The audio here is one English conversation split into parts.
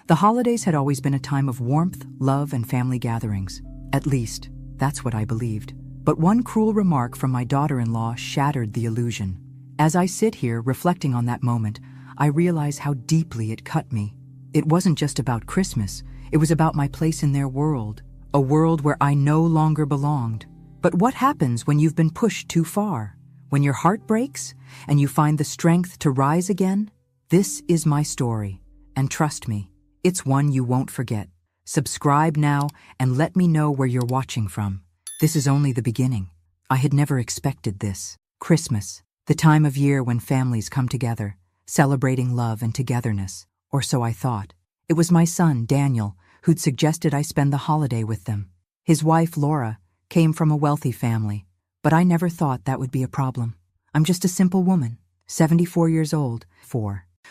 The holidays had always been a time of warmth, love, and family gatherings. At least, that's what I believed. But one cruel remark from my daughter-in-law shattered the illusion. As I sit here reflecting on that moment, I realize how deeply it cut me. It wasn't just about Christmas, it was about my place in their world, a world where I no longer belonged. But what happens when you've been pushed too far? When your heart breaks and you find the strength to rise again? This is my story, and trust me, it's one you won't forget. Subscribe now and let me know where you're watching from. This is only the beginning. I had never expected this. Christmas, the time of year when families come together, celebrating love and togetherness, or so I thought. It was my son, Daniel, who'd suggested I spend the holiday with them. His wife, Laura, came from a wealthy family, but I never thought that would be a problem. I'm just a simple woman, 74 years old,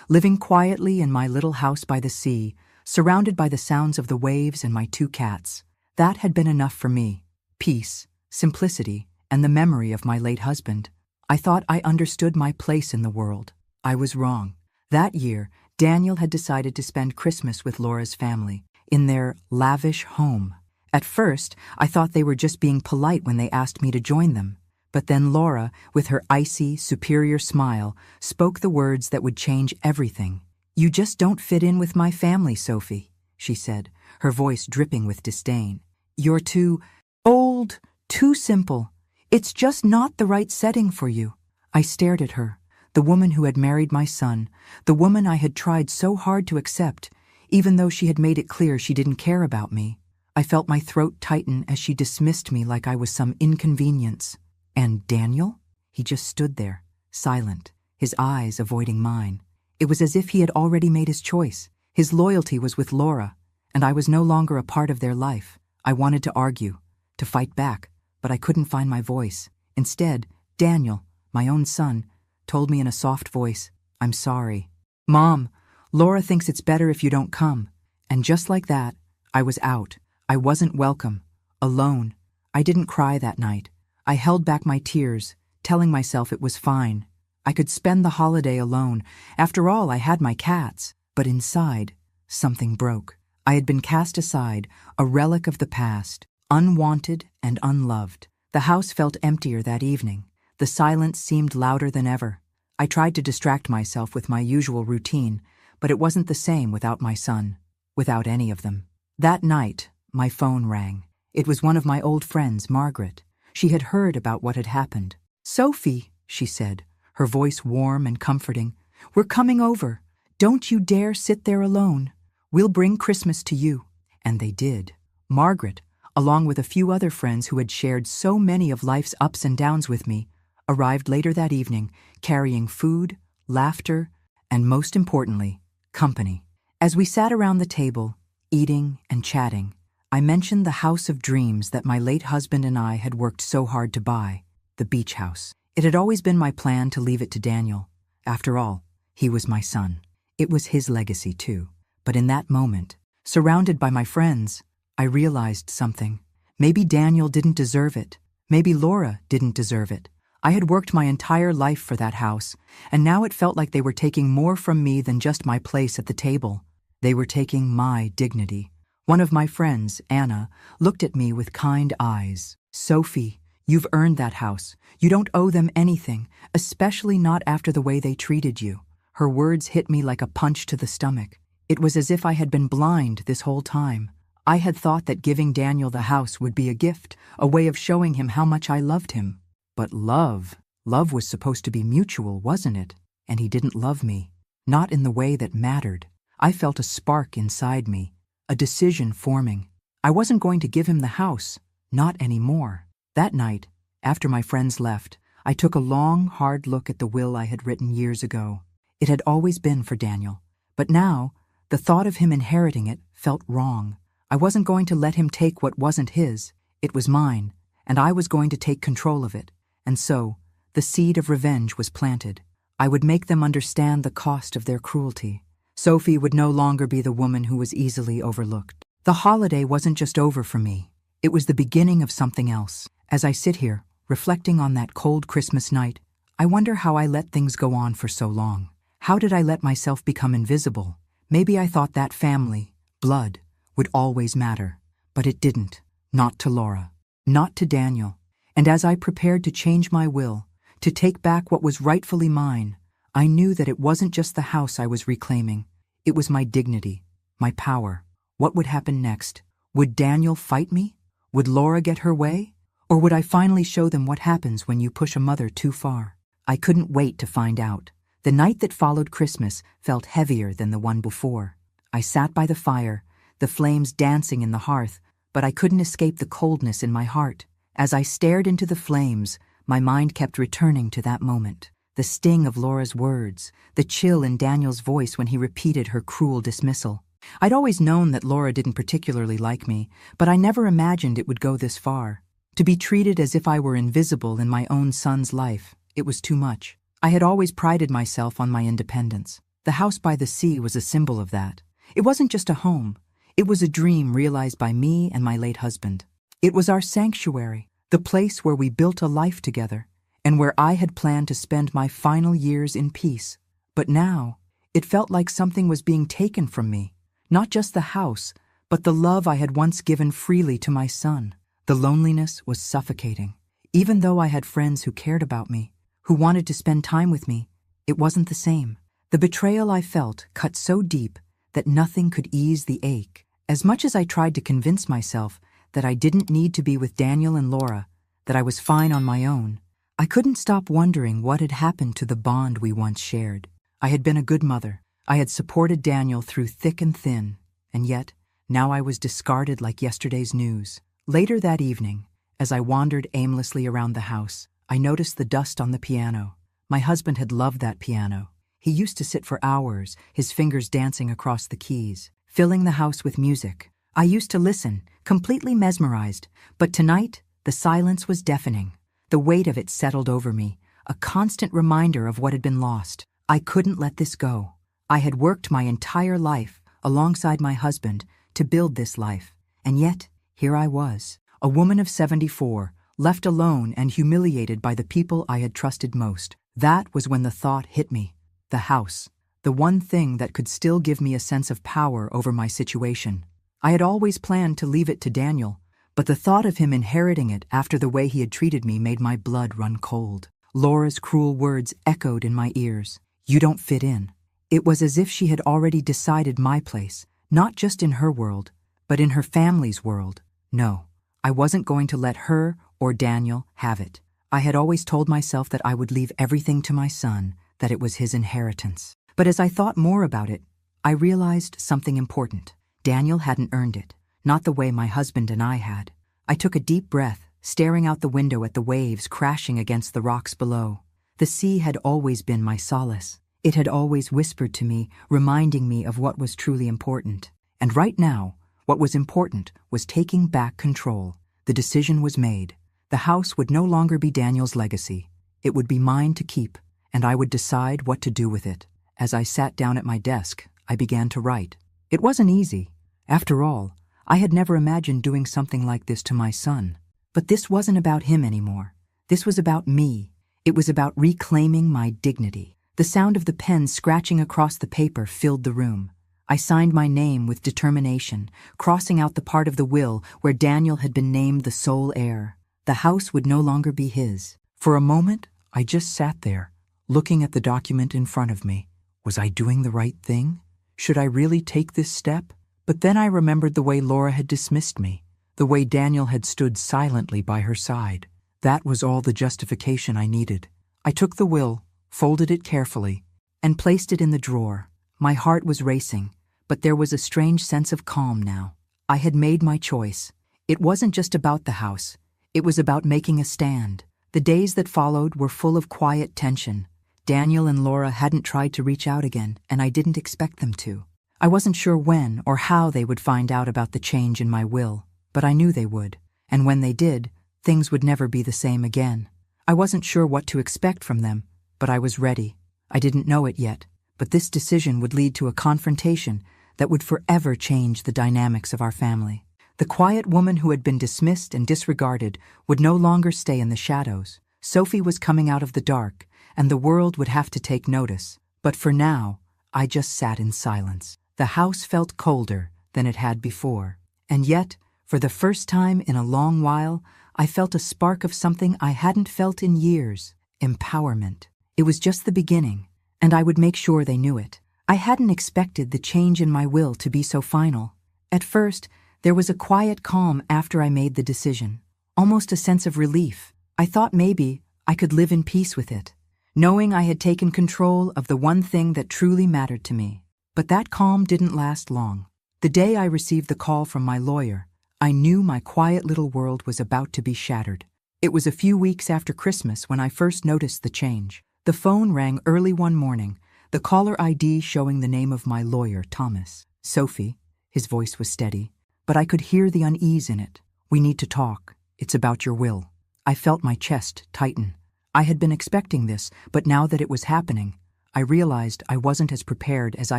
living quietly in my little house by the sea, surrounded by the sounds of the waves and my 2 cats. That had been enough for me. Peace, simplicity, and the memory of my late husband. I thought I understood my place in the world. I was wrong. That year, Daniel had decided to spend Christmas with Laura's family, in their lavish home. At first, I thought they were just being polite when they asked me to join them. But then Laura, with her icy, superior smile, spoke the words that would change everything. "You just don't fit in with my family, Sophie," she said, her voice dripping with disdain. "You're too old, too simple. It's just not the right setting for you." I stared at her, the woman who had married my son, the woman I had tried so hard to accept, even though she had made it clear she didn't care about me. I felt my throat tighten as she dismissed me like I was some inconvenience. And Daniel? He just stood there, silent, his eyes avoiding mine. It was as if he had already made his choice. His loyalty was with Laura, and I was no longer a part of their life. I wanted to argue, to fight back, but I couldn't find my voice. Instead, Daniel, my own son, told me in a soft voice, "I'm sorry. Mom, Laura thinks it's better if you don't come." And just like that, I was out. I wasn't welcome, alone. I didn't cry that night. I held back my tears, telling myself it was fine. I could spend the holiday alone. After all, I had my cats. But inside, something broke. I had been cast aside, a relic of the past, unwanted and unloved. The house felt emptier that evening. The silence seemed louder than ever. I tried to distract myself with my usual routine, but it wasn't the same without my son, without any of them. That night, my phone rang. It was one of my old friends, Margaret. She had heard about what had happened. "Sophie," she said, her voice warm and comforting, "we're coming over. Don't you dare sit there alone. We'll bring Christmas to you." And they did. Margaret, along with a few other friends who had shared so many of life's ups and downs with me, arrived later that evening, carrying food, laughter, and most importantly, company. As we sat around the table, eating and chatting, I mentioned the house of dreams that my late husband and I had worked so hard to buy, the beach house. It had always been my plan to leave it to Daniel. After all, he was my son. It was his legacy too. But in that moment, surrounded by my friends, I realized something. Maybe Daniel didn't deserve it. Maybe Laura didn't deserve it. I had worked my entire life for that house, and now it felt like they were taking more from me than just my place at the table. They were taking my dignity. One of my friends, Anna, looked at me with kind eyes. "Sophie, you've earned that house. You don't owe them anything, especially not after the way they treated you." Her words hit me like a punch to the stomach. It was as if I had been blind this whole time. I had thought that giving Daniel the house would be a gift, a way of showing him how much I loved him. But love was supposed to be mutual, wasn't it? And he didn't love me. Not in the way that mattered. I felt a spark inside me, a decision forming. I wasn't going to give him the house, not anymore. That night, after my friends left, I took a long, hard look at the will I had written years ago. It had always been for Daniel. But now, the thought of him inheriting it felt wrong. I wasn't going to let him take what wasn't his. It was mine, and I was going to take control of it. And so, the seed of revenge was planted. I would make them understand the cost of their cruelty. Sophie would no longer be the woman who was easily overlooked. The holiday wasn't just over for me. It was the beginning of something else. As I sit here, reflecting on that cold Christmas night, I wonder how I let things go on for so long. How did I let myself become invisible? Maybe I thought that family, blood, would always matter. But it didn't. Not to Laura. Not to Daniel. And as I prepared to change my will, to take back what was rightfully mine, I knew that it wasn't just the house I was reclaiming. It was my dignity, my power. What would happen next? Would Daniel fight me? Would Laura get her way? Or would I finally show them what happens when you push a mother too far? I couldn't wait to find out. The night that followed Christmas felt heavier than the one before. I sat by the fire, the flames dancing in the hearth, but I couldn't escape the coldness in my heart. As I stared into the flames, my mind kept returning to that moment. The sting of Laura's words, the chill in Daniel's voice when he repeated her cruel dismissal. I'd always known that Laura didn't particularly like me, but I never imagined it would go this far. To be treated as if I were invisible in my own son's life, it was too much. I had always prided myself on my independence. The house by the sea was a symbol of that. It wasn't just a home. It was a dream realized by me and my late husband. It was our sanctuary, the place where we built a life together, and where I had planned to spend my final years in peace. But now, it felt like something was being taken from me. Not just the house, but the love I had once given freely to my son. The loneliness was suffocating. Even though I had friends who cared about me, who wanted to spend time with me, it wasn't the same. The betrayal I felt cut so deep that nothing could ease the ache. As much as I tried to convince myself that I didn't need to be with Daniel and Laura, that I was fine on my own, I couldn't stop wondering what had happened to the bond we once shared. I had been a good mother. I had supported Daniel through thick and thin, and yet, now I was discarded like yesterday's news. Later that evening, as I wandered aimlessly around the house, I noticed the dust on the piano. My husband had loved that piano. He used to sit for hours, his fingers dancing across the keys, filling the house with music. I used to listen, completely mesmerized, but tonight, the silence was deafening. The weight of it settled over me, a constant reminder of what had been lost. I couldn't let this go. I had worked my entire life, alongside my husband, to build this life. And yet, here I was, a woman of 74, left alone and humiliated by the people I had trusted most. That was when the thought hit me. The house. The one thing that could still give me a sense of power over my situation. I had always planned to leave it to Daniel, but the thought of him inheriting it after the way he had treated me made my blood run cold. Laura's cruel words echoed in my ears. You don't fit in. It was as if she had already decided my place, not just in her world, but in her family's world. No, I wasn't going to let her or Daniel have it. I had always told myself that I would leave everything to my son, that it was his inheritance. But as I thought more about it, I realized something important. Daniel hadn't earned it, not the way my husband and I had. I took a deep breath, staring out the window at the waves crashing against the rocks below. The sea had always been my solace. It had always whispered to me, reminding me of what was truly important. And right now, what was important was taking back control. The decision was made. The house would no longer be Daniel's legacy. It would be mine to keep, and I would decide what to do with it. As I sat down at my desk, I began to write. It wasn't easy. After all, I had never imagined doing something like this to my son. But this wasn't about him anymore. This was about me. It was about reclaiming my dignity. The sound of the pen scratching across the paper filled the room. I signed my name with determination, crossing out the part of the will where Daniel had been named the sole heir. The house would no longer be his. For a moment, I just sat there, looking at the document in front of me. Was I doing the right thing? Should I really take this step? But then I remembered the way Laura had dismissed me, the way Daniel had stood silently by her side. That was all the justification I needed. I took the will, folded it carefully, and placed it in the drawer. My heart was racing, but there was a strange sense of calm now. I had made my choice. It wasn't just about the house. It was about making a stand. The days that followed were full of quiet tension. Daniel and Laura hadn't tried to reach out again, and I didn't expect them to. I wasn't sure when or how they would find out about the change in my will, but I knew they would. And when they did, things would never be the same again. I wasn't sure what to expect from them, but I was ready. I didn't know it yet, but this decision would lead to a confrontation that would forever change the dynamics of our family. The quiet woman who had been dismissed and disregarded would no longer stay in the shadows. Sophie was coming out of the dark, and the world would have to take notice. But for now, I just sat in silence. The house felt colder than it had before. And yet, for the first time in a long while, I felt a spark of something I hadn't felt in years: empowerment. It was just the beginning, and I would make sure they knew it. I hadn't expected the change in my will to be so final. At first, there was a quiet calm after I made the decision, almost a sense of relief. I thought maybe I could live in peace with it, knowing I had taken control of the one thing that truly mattered to me. But that calm didn't last long. The day I received the call from my lawyer, I knew my quiet little world was about to be shattered. It was a few weeks after Christmas when I first noticed the change. The phone rang early one morning, the caller ID showing the name of my lawyer, Thomas. "Sophie," his voice was steady, but I could hear the unease in it. "We need to talk. It's about your will." I felt my chest tighten. I had been expecting this, but now that it was happening, I realized I wasn't as prepared as I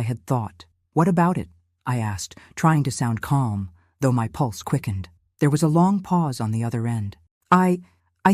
had thought. "What about it?" I asked, trying to sound calm, though my pulse quickened. There was a long pause on the other end. I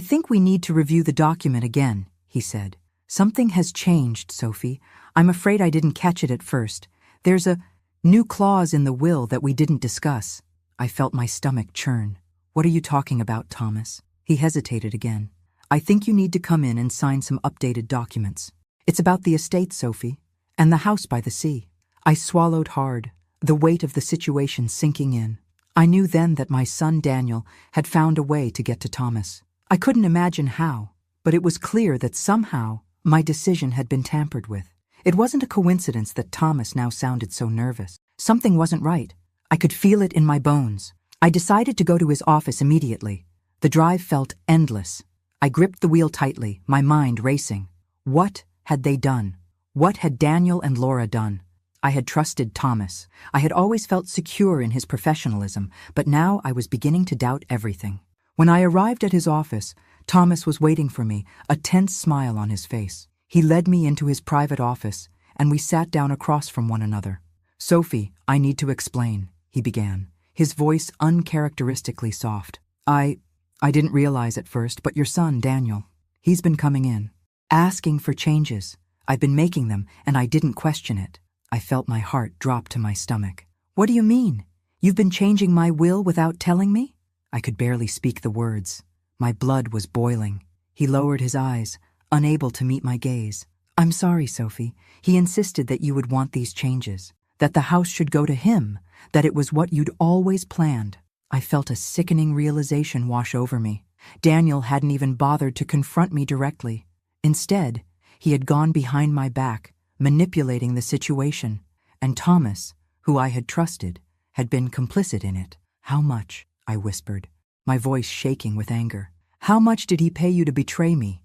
think we need to review the document again," he said. "Something has changed, Sophie. I'm afraid I didn't catch it at first. There's a new clause in the will that we didn't discuss." I felt my stomach churn. "What are you talking about, Thomas?" He hesitated again. "I think you need to come in and sign some updated documents. It's about the estate, Sophie, and the house by the sea." I swallowed hard, the weight of the situation sinking in. I knew then that my son Daniel had found a way to get to Thomas. I couldn't imagine how, but it was clear that somehow my decision had been tampered with. It wasn't a coincidence that Thomas now sounded so nervous. Something wasn't right. I could feel it in my bones. I decided to go to his office immediately. The drive felt endless. I gripped the wheel tightly, my mind racing. What had they done? What had Daniel and Laura done? I had trusted Thomas. I had always felt secure in his professionalism, but now I was beginning to doubt everything. When I arrived at his office, Thomas was waiting for me, a tense smile on his face. He led me into his private office, and we sat down across from one another. "Sophie, I need to explain," he began, his voice uncharacteristically soft. I didn't realize at first, but your son, Daniel, he's been coming in, asking for changes. I've been making them, and I didn't question it." I felt my heart drop to my stomach. "What do you mean? You've been changing my will without telling me?" I could barely speak the words. My blood was boiling. He lowered his eyes, unable to meet my gaze. "I'm sorry, Sophie. He insisted that you would want these changes, that the house should go to him, that it was what you'd always planned." I felt a sickening realization wash over me. Daniel hadn't even bothered to confront me directly. Instead, he had gone behind my back, manipulating the situation, and Thomas, who I had trusted, had been complicit in it. "How much?" I whispered, my voice shaking with anger. "How much did he pay you to betray me?"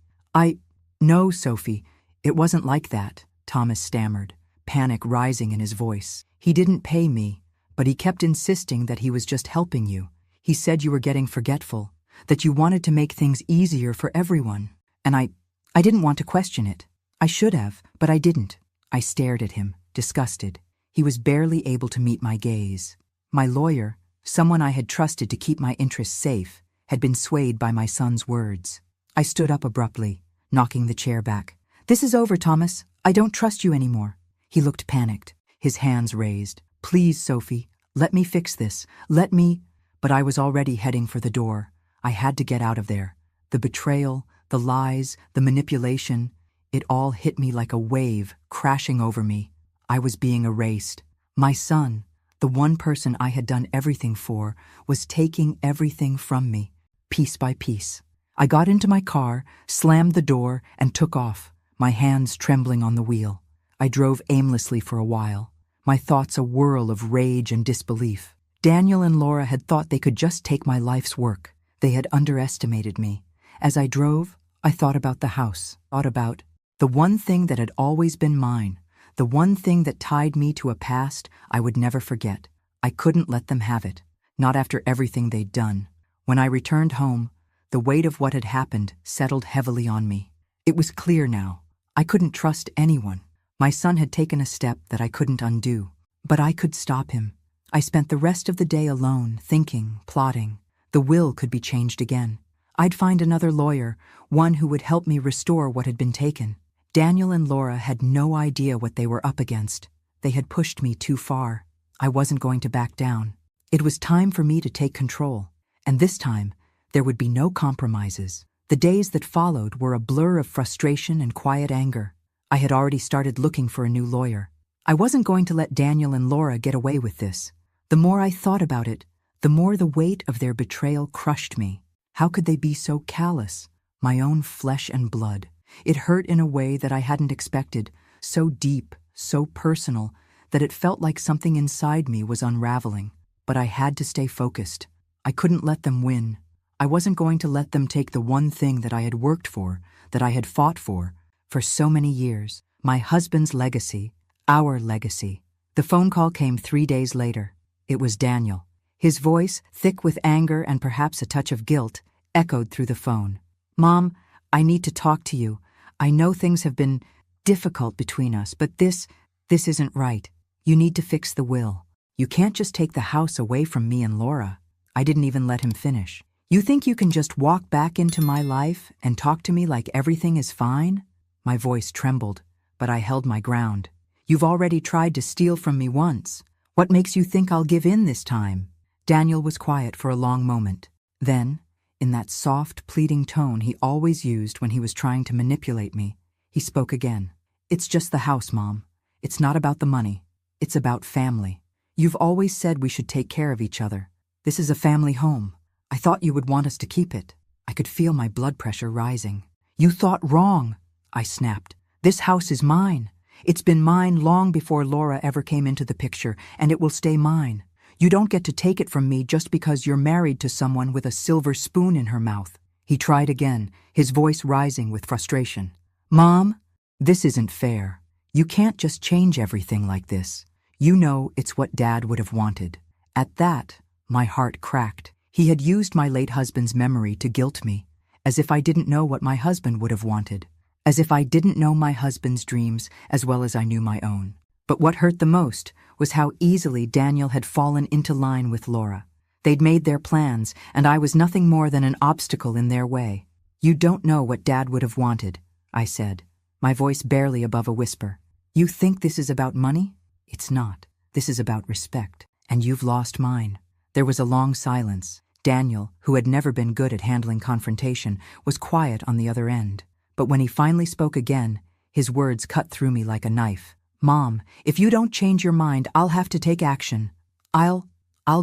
No, Sophie, it wasn't like that," Thomas stammered, panic rising in his voice. "He didn't pay me, but he kept insisting that he was just helping you. He said you were getting forgetful, that you wanted to make things easier for everyone. And I didn't want to question it. I should have, but I didn't." I stared at him, disgusted. He was barely able to meet my gaze. My lawyer, someone I had trusted to keep my interests safe, had been swayed by my son's words. I stood up abruptly, knocking the chair back. "This is over, Thomas. I don't trust you anymore." He looked panicked, his hands raised. "Please, Sophie, let me fix this. Let me—" But I was already heading for the door. I had to get out of there. The betrayal, the lies, the manipulation, it all hit me like a wave, crashing over me. I was being erased. My son, the one person I had done everything for, was taking everything from me, piece by piece. I got into my car, slammed the door, and took off, my hands trembling on the wheel. I drove aimlessly for a while, my thoughts a whirl of rage and disbelief. Daniel and Laura had thought they could just take my life's work. They had underestimated me. As I drove, I thought about the house, thought about the one thing that had always been mine, the one thing that tied me to a past I would never forget. I couldn't let them have it, not after everything they'd done. When I returned home, the weight of what had happened settled heavily on me. It was clear now. I couldn't trust anyone. My son had taken a step that I couldn't undo, but I could stop him. I spent the rest of the day alone, thinking, plotting. The will could be changed again. I'd find another lawyer, one who would help me restore what had been taken. Daniel and Laura had no idea what they were up against. They had pushed me too far. I wasn't going to back down. It was time for me to take control. And this time, there would be no compromises. The days that followed were a blur of frustration and quiet anger. I had already started looking for a new lawyer. I wasn't going to let Daniel and Laura get away with this. The more I thought about it, the more the weight of their betrayal crushed me. How could they be so callous? My own flesh and blood. It hurt in a way that I hadn't expected, so deep, so personal, that it felt like something inside me was unraveling. But I had to stay focused. I couldn't let them win. I wasn't going to let them take the one thing that I had worked for, that I had fought for so many years. My husband's legacy, our legacy. The phone call came 3 days later. It was Daniel. His voice, thick with anger and perhaps a touch of guilt, echoed through the phone. "Mom, I need to talk to you. I know things have been difficult between us, but this isn't right. You need to fix the will. You can't just take the house away from me and Laura." I didn't even let him finish. "You think you can just walk back into my life and talk to me like everything is fine?" My voice trembled, but I held my ground. "You've already tried to steal from me once. What makes you think I'll give in this time?" Daniel was quiet for a long moment. Then, in that soft, pleading tone he always used when he was trying to manipulate me, he spoke again. "It's just the house, Mom. It's not about the money. It's about family. You've always said we should take care of each other. This is a family home. I thought you would want us to keep it." I could feel my blood pressure rising. "You thought wrong," I snapped. "This house is mine. It's been mine long before Laura ever came into the picture, and it will stay mine. You don't get to take it from me just because you're married to someone with a silver spoon in her mouth." He tried again, his voice rising with frustration. "Mom, this isn't fair. You can't just change everything like this. You know it's what Dad would have wanted." At that, my heart cracked. He had used my late husband's memory to guilt me, as if I didn't know what my husband would have wanted, as if I didn't know my husband's dreams as well as I knew my own. But what hurt the most was how easily Daniel had fallen into line with Laura. They'd made their plans, and I was nothing more than an obstacle in their way. "You don't know what Dad would have wanted," I said, my voice barely above a whisper. "You think this is about money? It's not. This is about respect, and you've lost mine." There was a long silence. Daniel, who had never been good at handling confrontation, was quiet on the other end. But when he finally spoke again, his words cut through me like a knife. "Mom, if you don't change your mind, I'll have to take action. I'll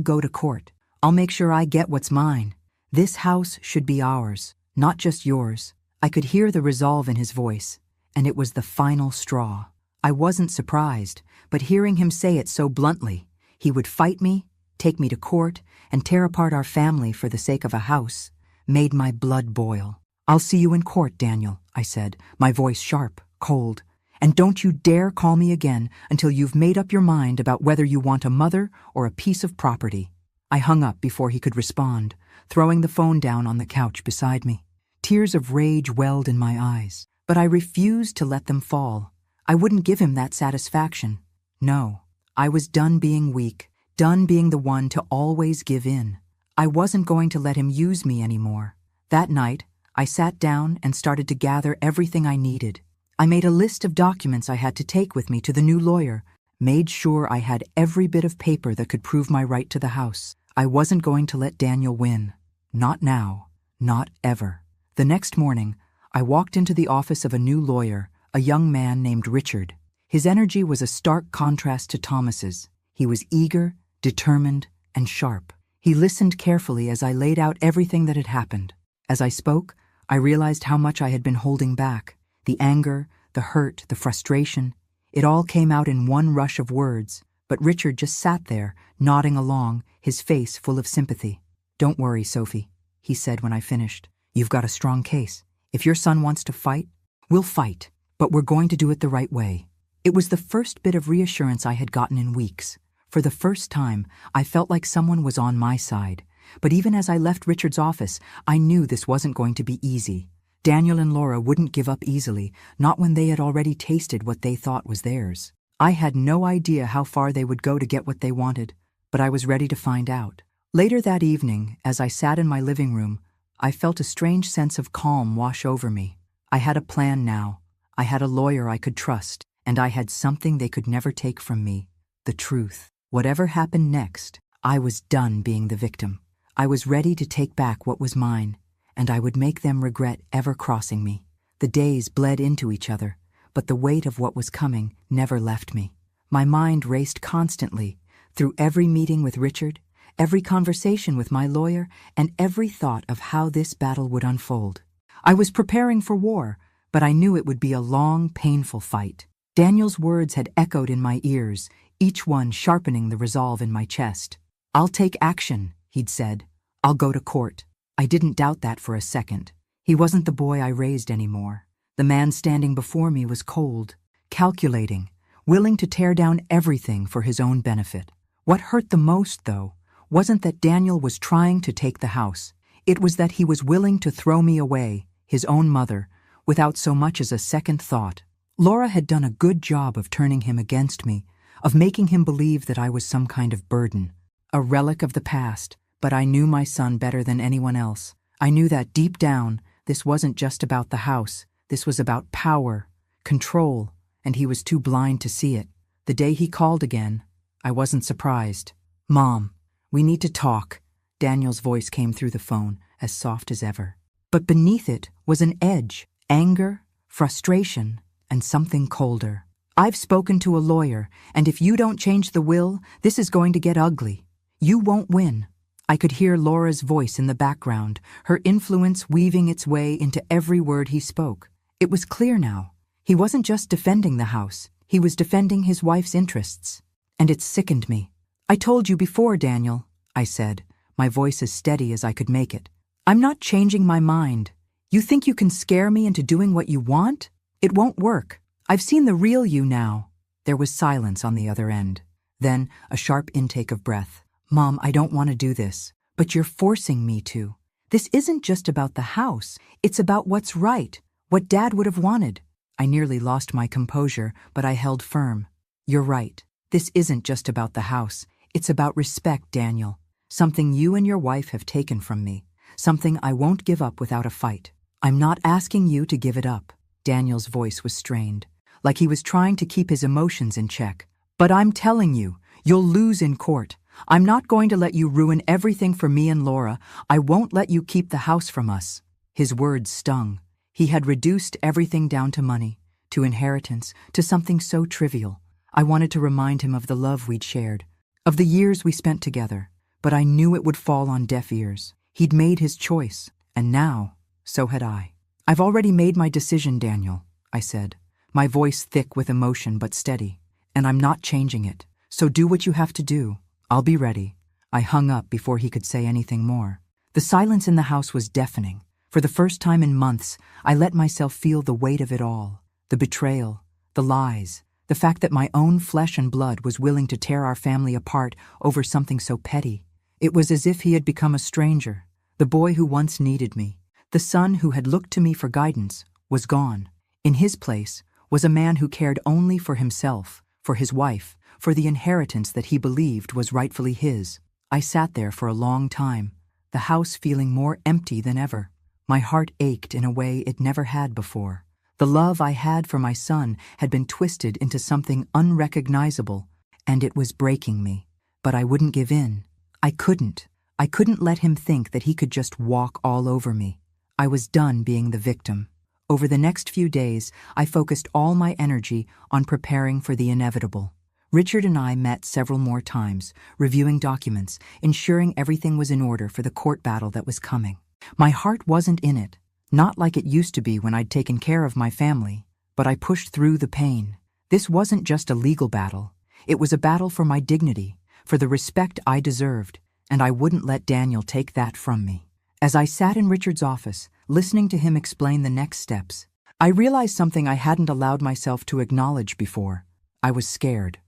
go to court. I'll make sure I get what's mine. This house should be ours, not just yours." I could hear the resolve in his voice, and it was the final straw. I wasn't surprised, but hearing him say it so bluntly, he would fight me, take me to court, and tear apart our family for the sake of a house, made my blood boil. "I'll see you in court, Daniel," I said, my voice sharp, cold. "And don't you dare call me again until you've made up your mind about whether you want a mother or a piece of property." I hung up before he could respond, throwing the phone down on the couch beside me. Tears of rage welled in my eyes, but I refused to let them fall. I wouldn't give him that satisfaction. No, I was done being weak, done being the one to always give in. I wasn't going to let him use me anymore. That night, I sat down and started to gather everything I needed. I made a list of documents I had to take with me to the new lawyer, made sure I had every bit of paper that could prove my right to the house. I wasn't going to let Daniel win. Not now. Not ever. The next morning, I walked into the office of a new lawyer, a young man named Richard. His energy was a stark contrast to Thomas's. He was eager, determined, and sharp. He listened carefully as I laid out everything that had happened. As I spoke, I realized how much I had been holding back. The anger, the hurt, the frustration, it all came out in one rush of words, but Richard just sat there, nodding along, his face full of sympathy. "Don't worry, Sophie," he said when I finished. "You've got a strong case. If your son wants to fight, we'll fight, but we're going to do it the right way." It was the first bit of reassurance I had gotten in weeks. For the first time, I felt like someone was on my side. But even as I left Richard's office, I knew this wasn't going to be easy. Daniel and Laura wouldn't give up easily, not when they had already tasted what they thought was theirs. I had no idea how far they would go to get what they wanted, but I was ready to find out. Later that evening, as I sat in my living room, I felt a strange sense of calm wash over me. I had a plan now. I had a lawyer I could trust, and I had something they could never take from me, the truth. Whatever happened next, I was done being the victim. I was ready to take back what was mine, and I would make them regret ever crossing me. The days bled into each other, but the weight of what was coming never left me. My mind raced constantly, through every meeting with Richard, every conversation with my lawyer, and every thought of how this battle would unfold. I was preparing for war, but I knew it would be a long, painful fight. Daniel's words had echoed in my ears, each one sharpening the resolve in my chest. "I'll take action," he'd said. "I'll go to court." I didn't doubt that for a second. He wasn't the boy I raised anymore. The man standing before me was cold, calculating, willing to tear down everything for his own benefit. What hurt the most, though, wasn't that Daniel was trying to take the house. It was that he was willing to throw me away, his own mother, without so much as a second thought. Laura had done a good job of turning him against me, of making him believe that I was some kind of burden, a relic of the past, but I knew my son better than anyone else. I knew that deep down, this wasn't just about the house. This was about power, control, and he was too blind to see it. The day he called again, I wasn't surprised. "Mom, we need to talk." Daniel's voice came through the phone, as soft as ever. But beneath it was an edge, anger, frustration, and something colder. "I've spoken to a lawyer, and if you don't change the will, this is going to get ugly. You won't win." I could hear Laura's voice in the background, her influence weaving its way into every word he spoke. It was clear now. He wasn't just defending the house. He was defending his wife's interests. And it sickened me. "I told you before, Daniel," I said, my voice as steady as I could make it. "I'm not changing my mind. You think you can scare me into doing what you want? It won't work. I've seen the real you now." There was silence on the other end. Then a sharp intake of breath. "Mom, I don't want to do this, but you're forcing me to. This isn't just about the house. It's about what's right, what Dad would have wanted." I nearly lost my composure, but I held firm. "You're right. This isn't just about the house. It's about respect, Daniel. Something you and your wife have taken from me. Something I won't give up without a fight. I'm not asking you to give it up." Daniel's voice was strained, like he was trying to keep his emotions in check. "But I'm telling you, you'll lose in court. I'm not going to let you ruin everything for me and Laura. I won't let you keep the house from us." His words stung. He had reduced everything down to money, to inheritance, to something so trivial. I wanted to remind him of the love we'd shared, of the years we spent together, but I knew it would fall on deaf ears. He'd made his choice, and now, so had I. "I've already made my decision, Daniel," I said, my voice thick with emotion but steady, "and I'm not changing it. So do what you have to do. I'll be ready." I hung up before he could say anything more. The silence in the house was deafening. For the first time in months, I let myself feel the weight of it all. The betrayal, the lies, the fact that my own flesh and blood was willing to tear our family apart over something so petty. It was as if he had become a stranger. The boy who once needed me, the son who had looked to me for guidance, was gone. In his place was a man who cared only for himself, for his wife, for the inheritance that he believed was rightfully his. I sat there for a long time, the house feeling more empty than ever. My heart ached in a way it never had before. The love I had for my son had been twisted into something unrecognizable, and it was breaking me. But I wouldn't give in. I couldn't. I couldn't let him think that he could just walk all over me. I was done being the victim. Over the next few days, I focused all my energy on preparing for the inevitable. Richard and I met several more times, reviewing documents, ensuring everything was in order for the court battle that was coming. My heart wasn't in it, not like it used to be when I'd taken care of my family, but I pushed through the pain. This wasn't just a legal battle. It was a battle for my dignity, for the respect I deserved, and I wouldn't let Daniel take that from me. As I sat in Richard's office, listening to him explain the next steps, I realized something I hadn't allowed myself to acknowledge before. I was scared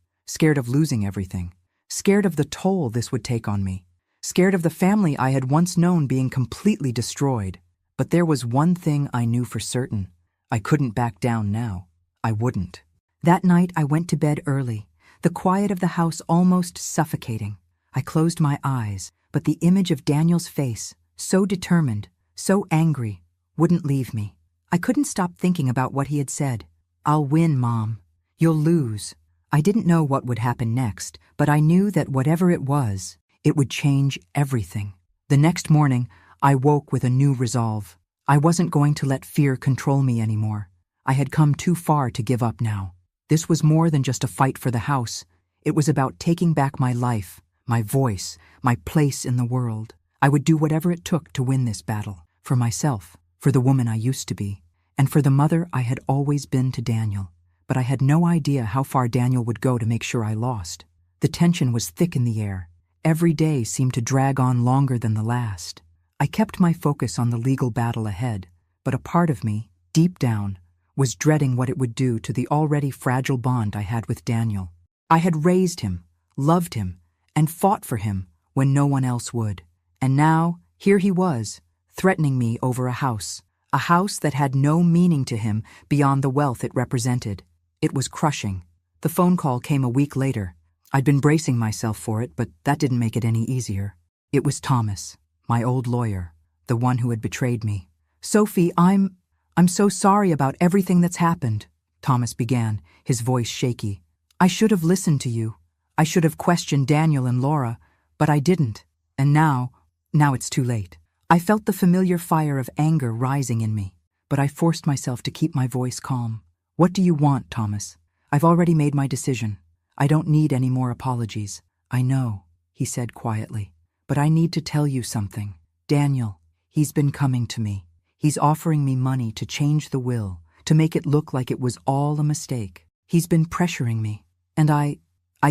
of losing everything, scared of the toll this would take on me, scared of the family I had once known being completely destroyed. But there was one thing I knew for certain. I couldn't back down now. I wouldn't. That night I went to bed early, the quiet of the house almost suffocating. I closed my eyes, but the image of Daniel's face, so determined, so angry, wouldn't leave me. I couldn't stop thinking about what he had said. "I'll win, Mom. You'll lose. I didn't know what would happen next, but I knew that whatever it was, it would change everything. The next morning, I woke with a new resolve. I wasn't going to let fear control me anymore. I had come too far to give up now. This was more than just a fight for the house. It was about taking back my life, my voice, my place in the world. I would do whatever it took to win this battle, for myself, for the woman I used to be, and for the mother I had always been to Daniel. But I had no idea how far Daniel would go to make sure I lost. The tension was thick in the air. Every day seemed to drag on longer than the last. I kept my focus on the legal battle ahead, but a part of me, deep down, was dreading what it would do to the already fragile bond I had with Daniel. I had raised him, loved him, and fought for him when no one else would. And now, here he was, threatening me over a house that had no meaning to him beyond the wealth it represented. It was crushing. The phone call came a week later. I'd been bracing myself for it, but that didn't make it any easier. It was Thomas, my old lawyer, the one who had betrayed me. "Sophie, I'm so sorry about everything that's happened," Thomas began, his voice shaky. "I should have listened to you. I should have questioned Daniel and Laura, but I didn't. And now it's too late." I felt the familiar fire of anger rising in me, but I forced myself to keep my voice calm. "What do you want, Thomas? I've already made my decision. I don't need any more apologies." "I know," he said quietly, "but I need to tell you something. Daniel, he's been coming to me. He's offering me money to change the will, to make it look like it was all a mistake. He's been pressuring me, and I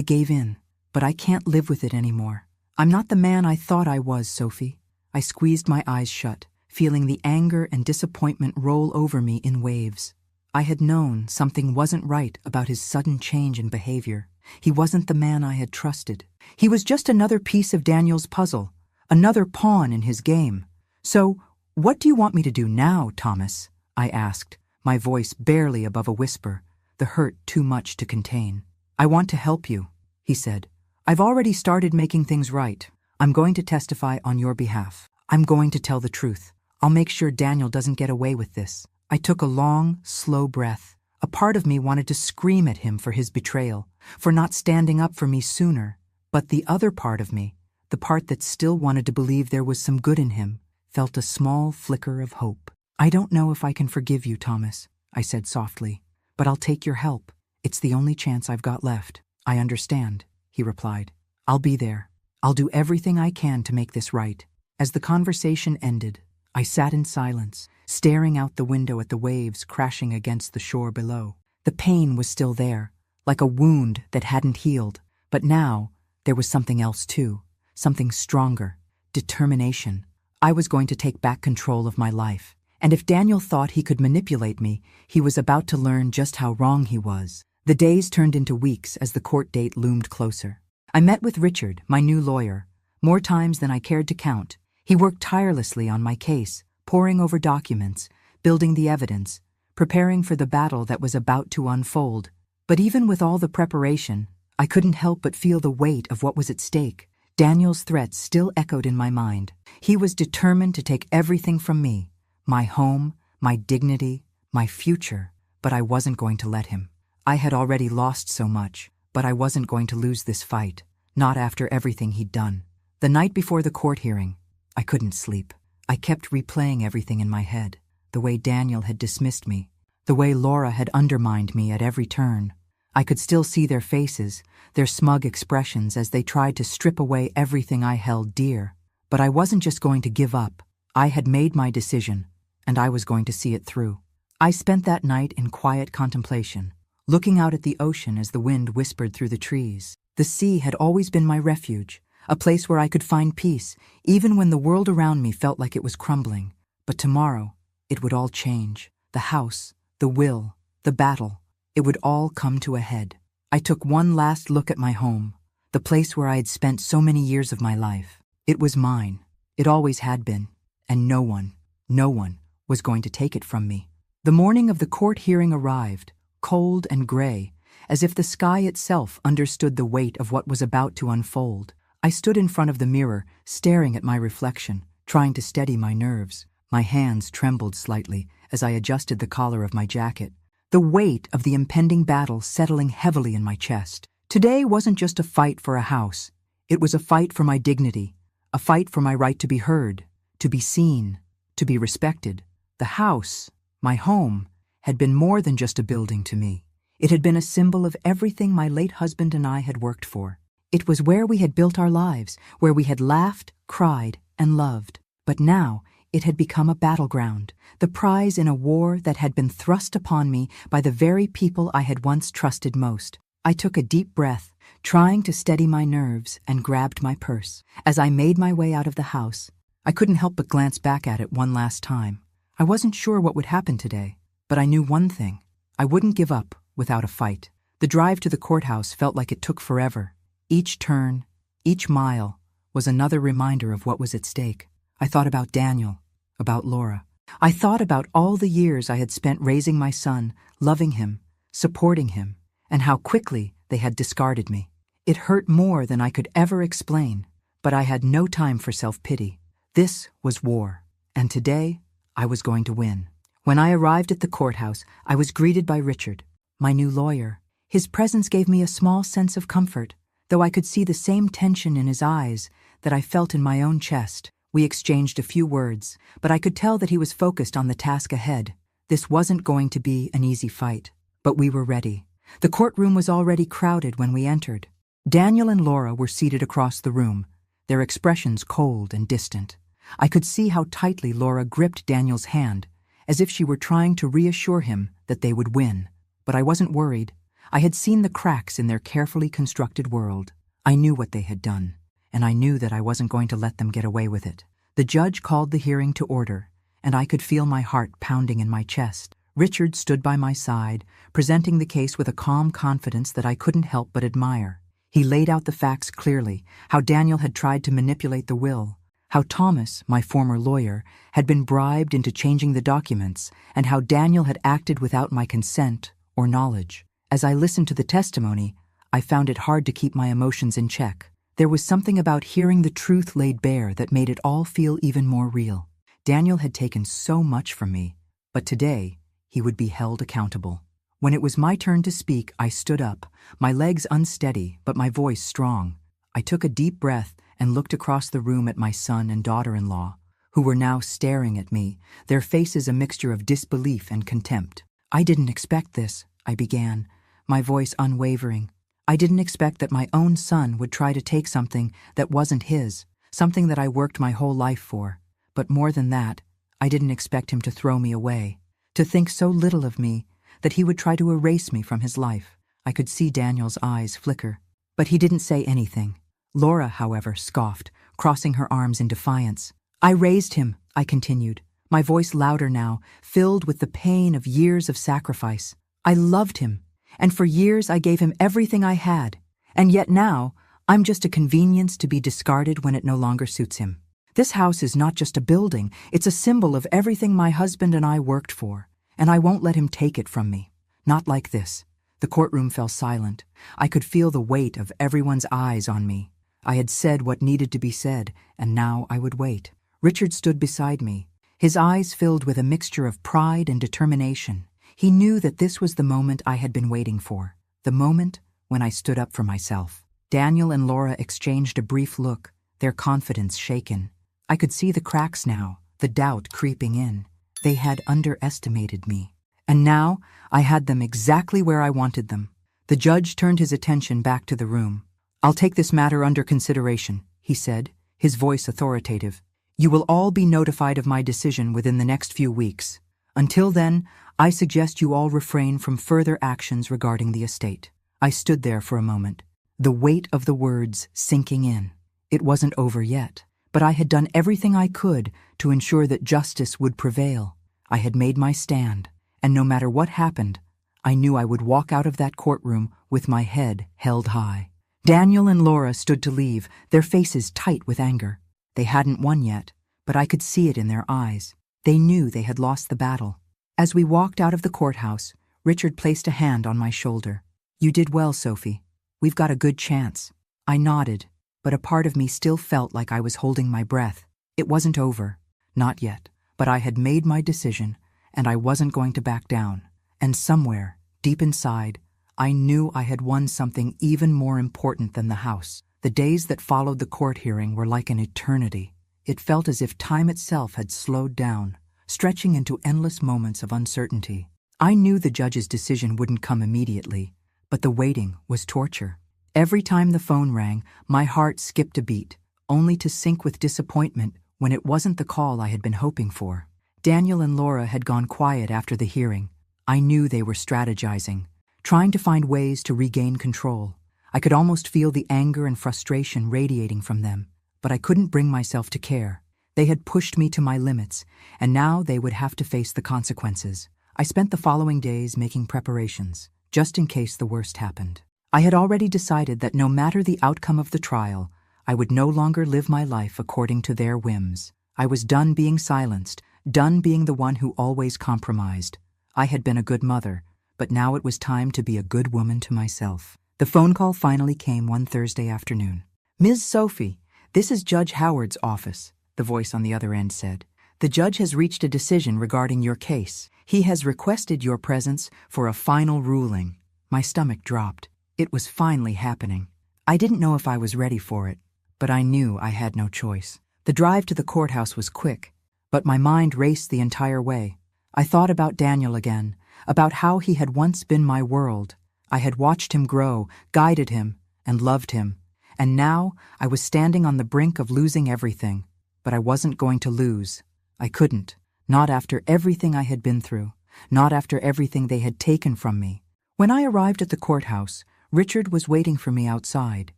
gave in, but I can't live with it anymore. I'm not the man I thought I was, Sophie." I squeezed my eyes shut, feeling the anger and disappointment roll over me in waves. I had known something wasn't right about his sudden change in behavior. He wasn't the man I had trusted. He was just another piece of Daniel's puzzle, another pawn in his game. "So, what do you want me to do now, Thomas?" I asked, my voice barely above a whisper, the hurt too much to contain. "I want to help you," he said. "I've already started making things right. I'm going to testify on your behalf. I'm going to tell the truth. I'll make sure Daniel doesn't get away with this." I took a long, slow breath. A part of me wanted to scream at him for his betrayal, for not standing up for me sooner. But the other part of me, the part that still wanted to believe there was some good in him, felt a small flicker of hope. "I don't know if I can forgive you, Thomas," I said softly, "but I'll take your help. It's the only chance I've got left." "I understand," he replied. "I'll be there. I'll do everything I can to make this right." As the conversation ended, I sat in silence, staring out the window at the waves crashing against the shore below. The pain was still there, like a wound that hadn't healed. But now, there was something else too, something stronger, determination. I was going to take back control of my life. And if Daniel thought he could manipulate me, he was about to learn just how wrong he was. The days turned into weeks as the court date loomed closer. I met with Richard, my new lawyer, more times than I cared to count. He worked tirelessly on my case, poring over documents, building the evidence, preparing for the battle that was about to unfold. But even with all the preparation, I couldn't help but feel the weight of what was at stake. Daniel's threats still echoed in my mind. He was determined to take everything from me, my home, my dignity, my future, but I wasn't going to let him. I had already lost so much, but I wasn't going to lose this fight, not after everything he'd done. The night before the court hearing, I couldn't sleep. I kept replaying everything in my head, the way Daniel had dismissed me, the way Laura had undermined me at every turn. I could still see their faces, their smug expressions as they tried to strip away everything I held dear. But I wasn't just going to give up. I had made my decision, and I was going to see it through. I spent that night in quiet contemplation, looking out at the ocean as the wind whispered through the trees. The sea had always been my refuge, a place where I could find peace, even when the world around me felt like it was crumbling. But tomorrow, it would all change. The house, the will, the battle, it would all come to a head. I took one last look at my home, the place where I had spent so many years of my life. It was mine. It always had been. And no one was going to take it from me. The morning of the court hearing arrived, cold and gray, as if the sky itself understood the weight of what was about to unfold. I stood in front of the mirror, staring at my reflection, trying to steady my nerves. My hands trembled slightly as I adjusted the collar of my jacket. the weight of the impending battle settling heavily in my chest. Today wasn't just a fight for a house. It was a fight for my dignity, a fight for my right to be heard, to be seen, to be respected. The house, my home, had been more than just a building to me. It had been a symbol of everything my late husband and I had worked for. It was where we had built our lives, where we had laughed, cried, and loved. But now it had become a battleground, the prize in a war that had been thrust upon me by the very people I had once trusted most. I took a deep breath, trying to steady my nerves, and grabbed my purse. As I made my way out of the house, I couldn't help but glance back at it one last time. I wasn't sure what would happen today, but I knew one thing. I wouldn't give up without a fight. The drive to the courthouse felt like it took forever. Each turn, each mile, was another reminder of what was at stake. I thought about Daniel, about Laura. I thought about all the years I had spent raising my son, loving him, supporting him, and how quickly they had discarded me. It hurt more than I could ever explain, but I had no time for self-pity. This was war, and today I was going to win. When I arrived at the courthouse, I was greeted by Richard, my new lawyer. His presence gave me a small sense of comfort, though I could see the same tension in his eyes that I felt in my own chest. We exchanged a few words, but I could tell that he was focused on the task ahead. This wasn't going to be an easy fight, but we were ready. The courtroom was already crowded when we entered. Daniel and Laura were seated across the room, their expressions cold and distant. I could see how tightly Laura gripped Daniel's hand, as if she were trying to reassure him that they would win. But I wasn't worried. I had seen the cracks in their carefully constructed world. I knew what they had done, and I knew that I wasn't going to let them get away with it. The judge called the hearing to order, and I could feel my heart pounding in my chest. Richard stood by my side, presenting the case with a calm confidence that I couldn't help but admire. He laid out the facts clearly, how Daniel had tried to manipulate the will, how Thomas, my former lawyer, had been bribed into changing the documents, and how Daniel had acted without my consent or knowledge. As I listened to the testimony, I found it hard to keep my emotions in check. There was something about hearing the truth laid bare that made it all feel even more real. Daniel had taken so much from me, but today he would be held accountable. When it was my turn to speak, I stood up, my legs unsteady but my voice strong. I took a deep breath and looked across the room at my son and daughter-in-law, who were now staring at me, their faces a mixture of disbelief and contempt. "I didn't expect this," I began, my voice unwavering. "I didn't expect that my own son would try to take something that wasn't his, something that I worked my whole life for. But more than that, I didn't expect him to throw me away, to think so little of me that he would try to erase me from his life." I could see Daniel's eyes flicker, but he didn't say anything. Laura, however, scoffed, crossing her arms in defiance. "I raised him," I continued, my voice louder now, filled with the pain of years of sacrifice. "I loved him, and for years I gave him everything I had, and yet now I'm just a convenience to be discarded when it no longer suits him. This house is not just a building, it's a symbol of everything my husband and I worked for, and I won't let him take it from me. Not like this." The courtroom fell silent. I could feel the weight of everyone's eyes on me. I had said what needed to be said, and now I would wait. Richard stood beside me, his eyes filled with a mixture of pride and determination. He knew that this was the moment I had been waiting for, the moment when I stood up for myself. Daniel and Laura exchanged a brief look, their confidence shaken. I could see the cracks now, the doubt creeping in. They had underestimated me. And now I had them exactly where I wanted them. The judge turned his attention back to the room. "I'll take this matter under consideration," he said, his voice authoritative. "You will all be notified of my decision within the next few weeks. Until then, I suggest you all refrain from further actions regarding the estate." I stood there for a moment, the weight of the words sinking in. It wasn't over yet, but I had done everything I could to ensure that justice would prevail. I had made my stand, and no matter what happened, I knew I would walk out of that courtroom with my head held high. Daniel and Laura stood to leave, their faces tight with anger. They hadn't won yet, but I could see it in their eyes. They knew they had lost the battle. As we walked out of the courthouse, Richard placed a hand on my shoulder. "You did well, Sophie. We've got a good chance." I nodded, but a part of me still felt like I was holding my breath. It wasn't over. Not yet. But I had made my decision, and I wasn't going to back down. And somewhere, deep inside, I knew I had won something even more important than the house. The days that followed the court hearing were like an eternity. It felt as if time itself had slowed down, stretching into endless moments of uncertainty. I knew the judge's decision wouldn't come immediately, but the waiting was torture. Every time the phone rang, my heart skipped a beat, only to sink with disappointment when it wasn't the call I had been hoping for. Daniel and Laura had gone quiet after the hearing. I knew they were strategizing, trying to find ways to regain control. I could almost feel the anger and frustration radiating from them, but I couldn't bring myself to care. They had pushed me to my limits, and now they would have to face the consequences. I spent the following days making preparations, just in case the worst happened. I had already decided that no matter the outcome of the trial, I would no longer live my life according to their whims. I was done being silenced, done being the one who always compromised. I had been a good mother, but now it was time to be a good woman to myself. The phone call finally came one Thursday afternoon. "Ms. Sophie, this is Judge Howard's office," the voice on the other end said. "The judge has reached a decision regarding your case. He has requested your presence for a final ruling." My stomach dropped. It was finally happening. I didn't know if I was ready for it, but I knew I had no choice. The drive to the courthouse was quick, but my mind raced the entire way. I thought about Daniel again, about how he had once been my world. I had watched him grow, guided him, and loved him. And now I was standing on the brink of losing everything. But I wasn't going to lose. I couldn't. Not after everything I had been through. Not after everything they had taken from me. When I arrived at the courthouse, Richard was waiting for me outside.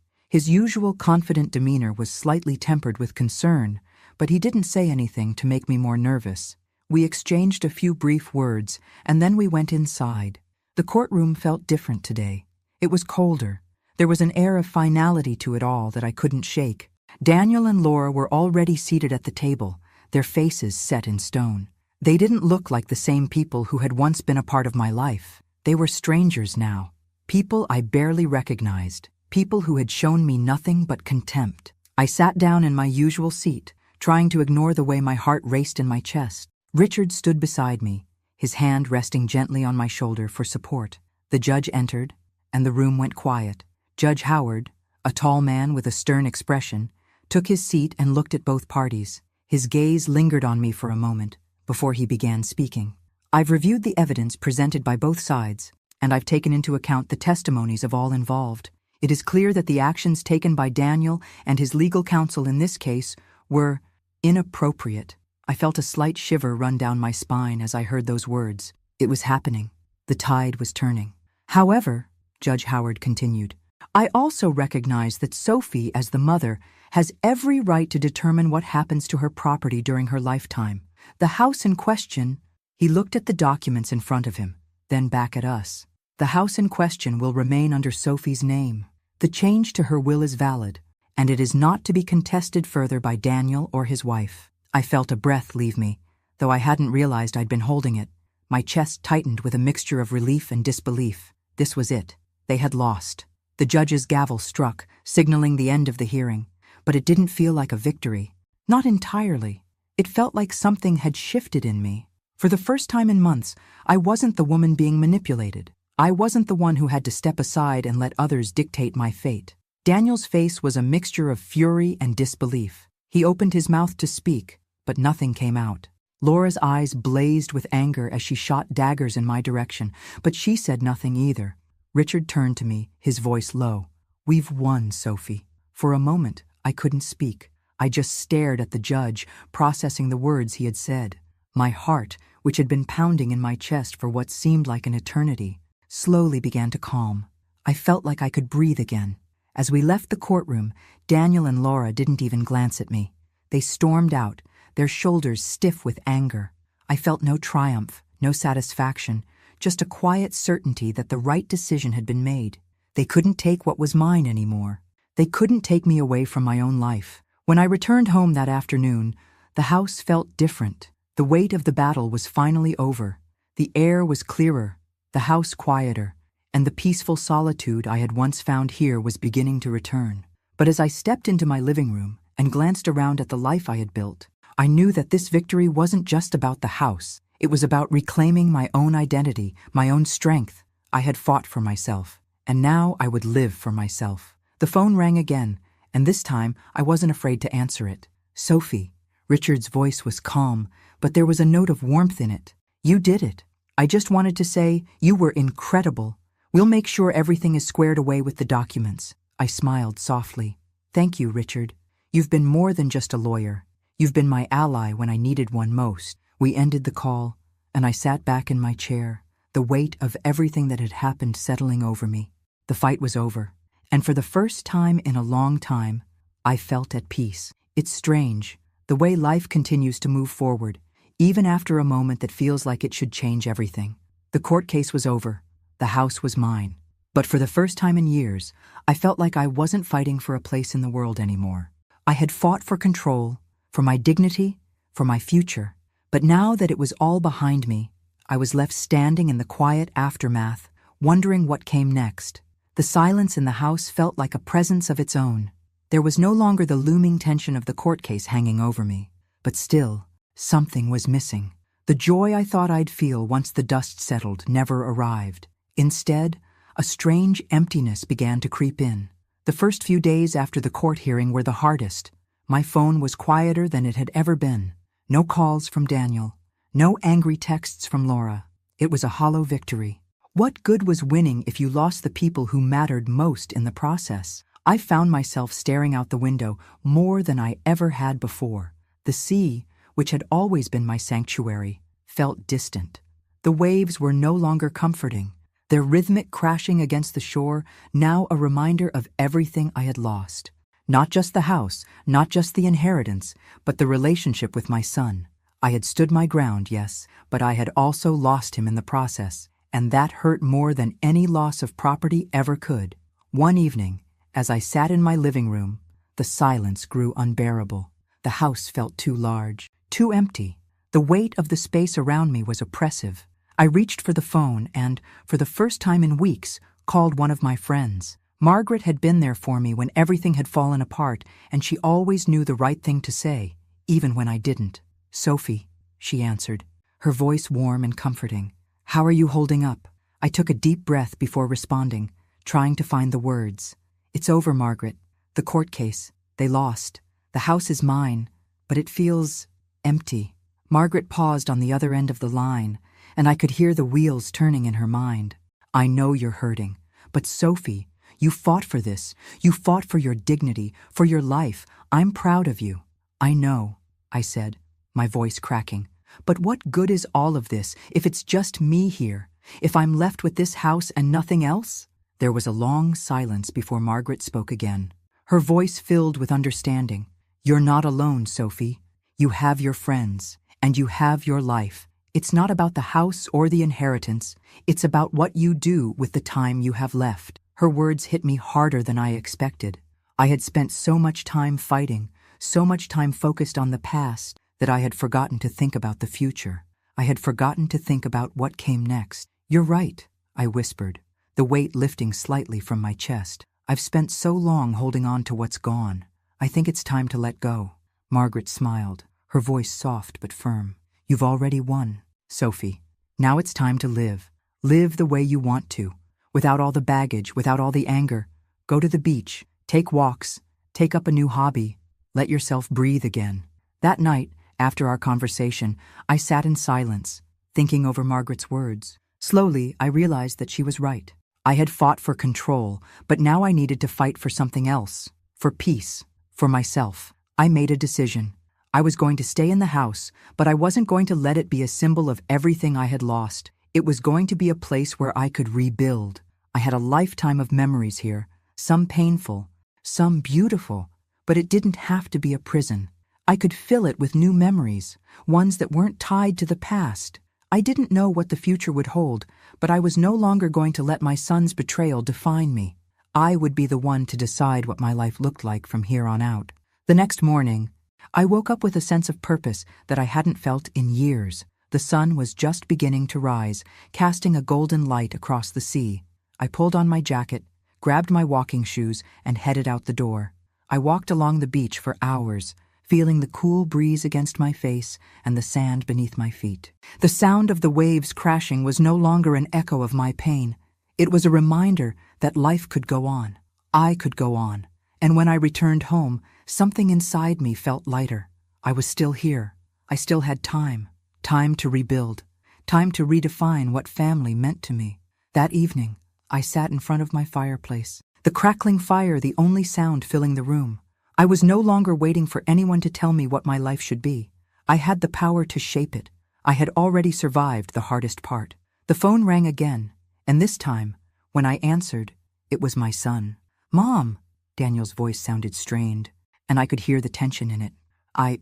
His usual confident demeanor was slightly tempered with concern, but he didn't say anything to make me more nervous. We exchanged a few brief words, and then we went inside. The courtroom felt different today. It was colder. There was an air of finality to it all that I couldn't shake. Daniel and Laura were already seated at the table, their faces set in stone. They didn't look like the same people who had once been a part of my life. They were strangers now, people I barely recognized, people who had shown me nothing but contempt. I sat down in my usual seat, trying to ignore the way my heart raced in my chest. Richard stood beside me, his hand resting gently on my shoulder for support. The judge entered, and the room went quiet. Judge Howard, a tall man with a stern expression, took his seat and looked at both parties. His gaze lingered on me for a moment before he began speaking. "I've reviewed the evidence presented by both sides, and I've taken into account the testimonies of all involved. It is clear that the actions taken by Daniel and his legal counsel in this case were inappropriate." I felt a slight shiver run down my spine as I heard those words. It was happening. The tide was turning. "However," Judge Howard continued, "I also recognize that Sophie, as the mother, has every right to determine what happens to her property during her lifetime. The house in question—" He looked at the documents in front of him, then back at us. "The house in question will remain under Sophie's name. The change to her will is valid, and it is not to be contested further by Daniel or his wife." I felt a breath leave me, though I hadn't realized I'd been holding it. My chest tightened with a mixture of relief and disbelief. This was it. They had lost. The judge's gavel struck, signaling the end of the hearing. But it didn't feel like a victory. Not entirely. It felt like something had shifted in me. For the first time in months, I wasn't the woman being manipulated. I wasn't the one who had to step aside and let others dictate my fate. Daniel's face was a mixture of fury and disbelief. He opened his mouth to speak, but nothing came out. Laura's eyes blazed with anger as she shot daggers in my direction, but she said nothing either. Richard turned to me, his voice low. "We've won, Sophie." For a moment, I couldn't speak. I just stared at the judge, processing the words he had said. My heart, which had been pounding in my chest for what seemed like an eternity, slowly began to calm. I felt like I could breathe again. As we left the courtroom, Daniel and Laura didn't even glance at me. They stormed out, their shoulders stiff with anger. I felt no triumph, no satisfaction, just a quiet certainty that the right decision had been made. They couldn't take what was mine anymore. They couldn't take me away from my own life. When I returned home that afternoon, the house felt different. The weight of the battle was finally over. The air was clearer, the house quieter, and the peaceful solitude I had once found here was beginning to return. But as I stepped into my living room and glanced around at the life I had built, I knew that this victory wasn't just about the house. It was about reclaiming my own identity, my own strength. I had fought for myself, and now I would live for myself. The phone rang again, and this time I wasn't afraid to answer it. Sophie. Richard's voice was calm, but there was a note of warmth in it. You did it. I just wanted to say, you were incredible. We'll make sure everything is squared away with the documents. I smiled softly. Thank you, Richard. You've been more than just a lawyer. You've been my ally when I needed one most. We ended the call, and I sat back in my chair, the weight of everything that had happened settling over me. The fight was over, and for the first time in a long time, I felt at peace. It's strange, the way life continues to move forward, even after a moment that feels like it should change everything. The court case was over. The house was mine. But for the first time in years, I felt like I wasn't fighting for a place in the world anymore. I had fought for control, for my dignity, for my future. But now that it was all behind me, I was left standing in the quiet aftermath, wondering what came next. The silence in the house felt like a presence of its own. There was no longer the looming tension of the court case hanging over me. But still, something was missing. The joy I thought I'd feel once the dust settled never arrived. Instead, a strange emptiness began to creep in. The first few days after the court hearing were the hardest. My phone was quieter than it had ever been. No calls from Daniel. No angry texts from Laura. It was a hollow victory. What good was winning if you lost the people who mattered most in the process? I found myself staring out the window more than I ever had before. The sea, which had always been my sanctuary, felt distant. The waves were no longer comforting. Their rhythmic crashing against the shore, now a reminder of everything I had lost. Not just the house, not just the inheritance, but the relationship with my son. I had stood my ground, yes, but I had also lost him in the process, and that hurt more than any loss of property ever could. One evening, as I sat in my living room, the silence grew unbearable. The house felt too large, too empty. The weight of the space around me was oppressive. I reached for the phone and, for the first time in weeks, called one of my friends. Margaret had been there for me when everything had fallen apart, and she always knew the right thing to say, even when I didn't. Sophie, she answered, her voice warm and comforting. How are you holding up? I took a deep breath before responding, trying to find the words. It's over, Margaret. The court case. They lost. The house is mine, but it feels empty. Margaret paused on the other end of the line, and I could hear the wheels turning in her mind. I know you're hurting, but Sophie, you fought for this. You fought for your dignity, for your life. I'm proud of you. I know, I said, my voice cracking. But what good is all of this if it's just me here? If I'm left with this house and nothing else? There was a long silence before Margaret spoke again. Her voice filled with understanding. You're not alone, Sophie. You have your friends, and you have your life. It's not about the house or the inheritance. It's about what you do with the time you have left. Her words hit me harder than I expected. I had spent so much time fighting, so much time focused on the past, that I had forgotten to think about the future. I had forgotten to think about what came next. You're right, I whispered, the weight lifting slightly from my chest. I've spent so long holding on to what's gone. I think it's time to let go. Margaret smiled, her voice soft but firm. You've already won, Sophie. Now it's time to live. Live the way you want to. Without all the baggage, without all the anger. Go to the beach, take walks, take up a new hobby. Let yourself breathe again. That night, after our conversation, I sat in silence, thinking over Margaret's words. Slowly, I realized that she was right. I had fought for control, but now I needed to fight for something else. For peace. For myself. I made a decision. I was going to stay in the house, but I wasn't going to let it be a symbol of everything I had lost. It was going to be a place where I could rebuild. I had a lifetime of memories here, some painful, some beautiful, but it didn't have to be a prison. I could fill it with new memories, ones that weren't tied to the past. I didn't know what the future would hold, but I was no longer going to let my son's betrayal define me. I would be the one to decide what my life looked like from here on out. The next morning, I woke up with a sense of purpose that I hadn't felt in years. The sun was just beginning to rise, casting a golden light across the sea. I pulled on my jacket, grabbed my walking shoes, and headed out the door. I walked along the beach for hours, feeling the cool breeze against my face and the sand beneath my feet. The sound of the waves crashing was no longer an echo of my pain. It was a reminder that life could go on. I could go on. And when I returned home, something inside me felt lighter. I was still here. I still had time. Time to rebuild. Time to redefine what family meant to me. That evening, I sat in front of my fireplace, the crackling fire the only sound filling the room. I was no longer waiting for anyone to tell me what my life should be. I had the power to shape it. I had already survived the hardest part. The phone rang again, and this time, when I answered, it was my son. "Mom," Daniel's voice sounded strained, and I could hear the tension in it. I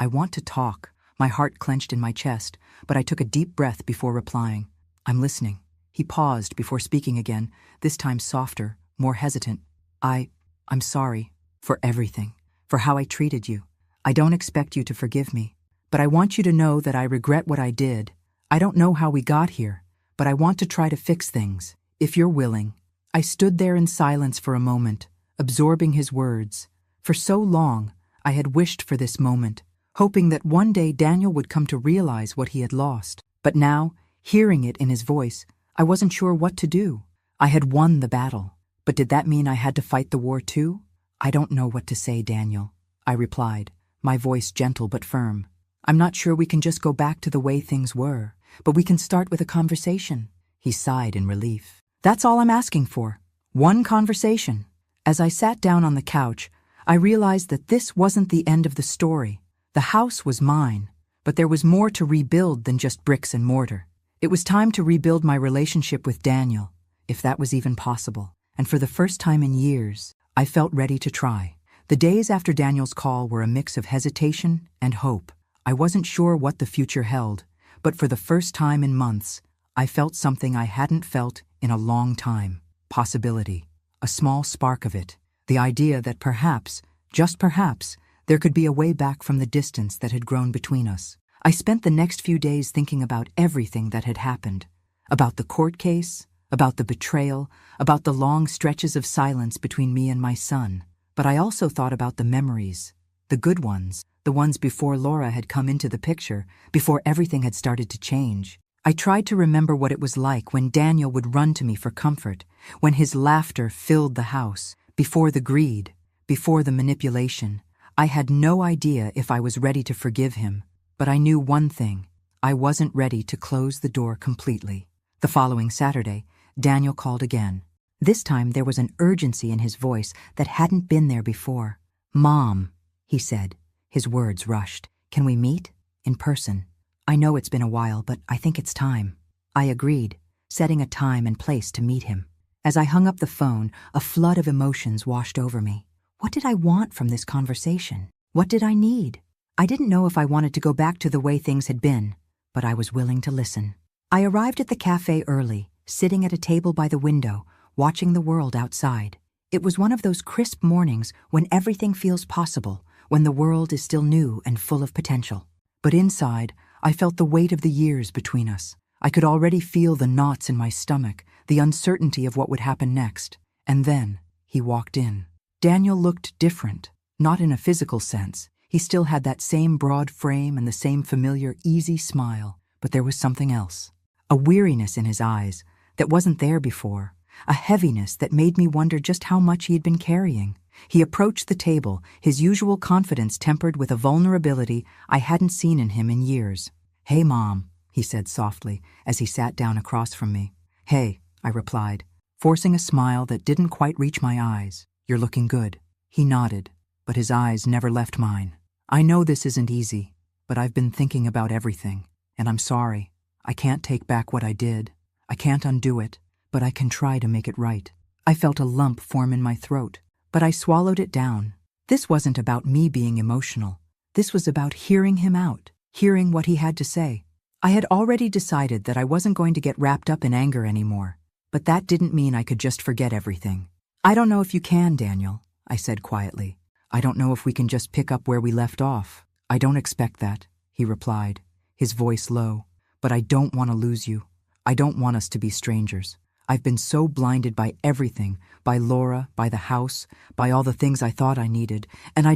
want to talk." My heart clenched in my chest, but I took a deep breath before replying. "I'm listening." He paused before speaking again, this time softer, more hesitant. I'm sorry for everything, for how I treated you. I don't expect you to forgive me, but I want you to know that I regret what I did. I don't know how we got here, but I want to try to fix things, if you're willing." I stood there in silence for a moment, absorbing his words. For so long, I had wished for this moment, hoping that one day Daniel would come to realize what he had lost. But now, hearing it in his voice, I wasn't sure what to do. I had won the battle, but did that mean I had to fight the war too? "I don't know what to say, Daniel," I replied, my voice gentle but firm. "I'm not sure we can just go back to the way things were, but we can start with a conversation." He sighed in relief. "That's all I'm asking for. One conversation." As I sat down on the couch, I realized that this wasn't the end of the story. The house was mine, but there was more to rebuild than just bricks and mortar. It was time to rebuild my relationship with Daniel, if that was even possible. And for the first time in years, I felt ready to try. The days after Daniel's call were a mix of hesitation and hope. I wasn't sure what the future held, but for the first time in months, I felt something I hadn't felt in a long time. Possibility. A small spark of it. The idea that perhaps, just perhaps, there could be a way back from the distance that had grown between us. I spent the next few days thinking about everything that had happened. About the court case, about the betrayal, about the long stretches of silence between me and my son. But I also thought about the memories, the good ones, the ones before Laura had come into the picture, before everything had started to change. I tried to remember what it was like when Daniel would run to me for comfort, when his laughter filled the house, before the greed, before the manipulation. I had no idea if I was ready to forgive him, but I knew one thing. I wasn't ready to close the door completely. The following Saturday, Daniel called again. This time there was an urgency in his voice that hadn't been there before. "Mom," he said, his words rushed. "Can we meet? In person? I know it's been a while, but I think it's time." I agreed, setting a time and place to meet him. As I hung up the phone, a flood of emotions washed over me. What did I want from this conversation? What did I need? I didn't know if I wanted to go back to the way things had been, but I was willing to listen. I arrived at the cafe early, sitting at a table by the window, watching the world outside. It was one of those crisp mornings when everything feels possible, when the world is still new and full of potential. But inside, I felt the weight of the years between us. I could already feel the knots in my stomach, the uncertainty of what would happen next. And then, he walked in. Daniel looked different, not in a physical sense. He still had that same broad frame and the same familiar, easy smile, but there was something else. A weariness in his eyes that wasn't there before, a heaviness that made me wonder just how much he had been carrying. He approached the table, his usual confidence tempered with a vulnerability I hadn't seen in him in years. "Hey, Mom," he said softly as he sat down across from me. "Hey," I replied, forcing a smile that didn't quite reach my eyes. "You're looking good." He nodded, but his eyes never left mine. "I know this isn't easy, but I've been thinking about everything, and I'm sorry. I can't take back what I did. I can't undo it, but I can try to make it right." I felt a lump form in my throat, but I swallowed it down. This wasn't about me being emotional. This was about hearing him out, hearing what he had to say. I had already decided that I wasn't going to get wrapped up in anger anymore, but that didn't mean I could just forget everything. "I don't know if you can, Daniel," I said quietly. "I don't know if we can just pick up where we left off." "I don't expect that," he replied, his voice low. "But I don't want to lose you. I don't want us to be strangers. I've been so blinded by everything, by Laura, by the house, by all the things I thought I needed, and I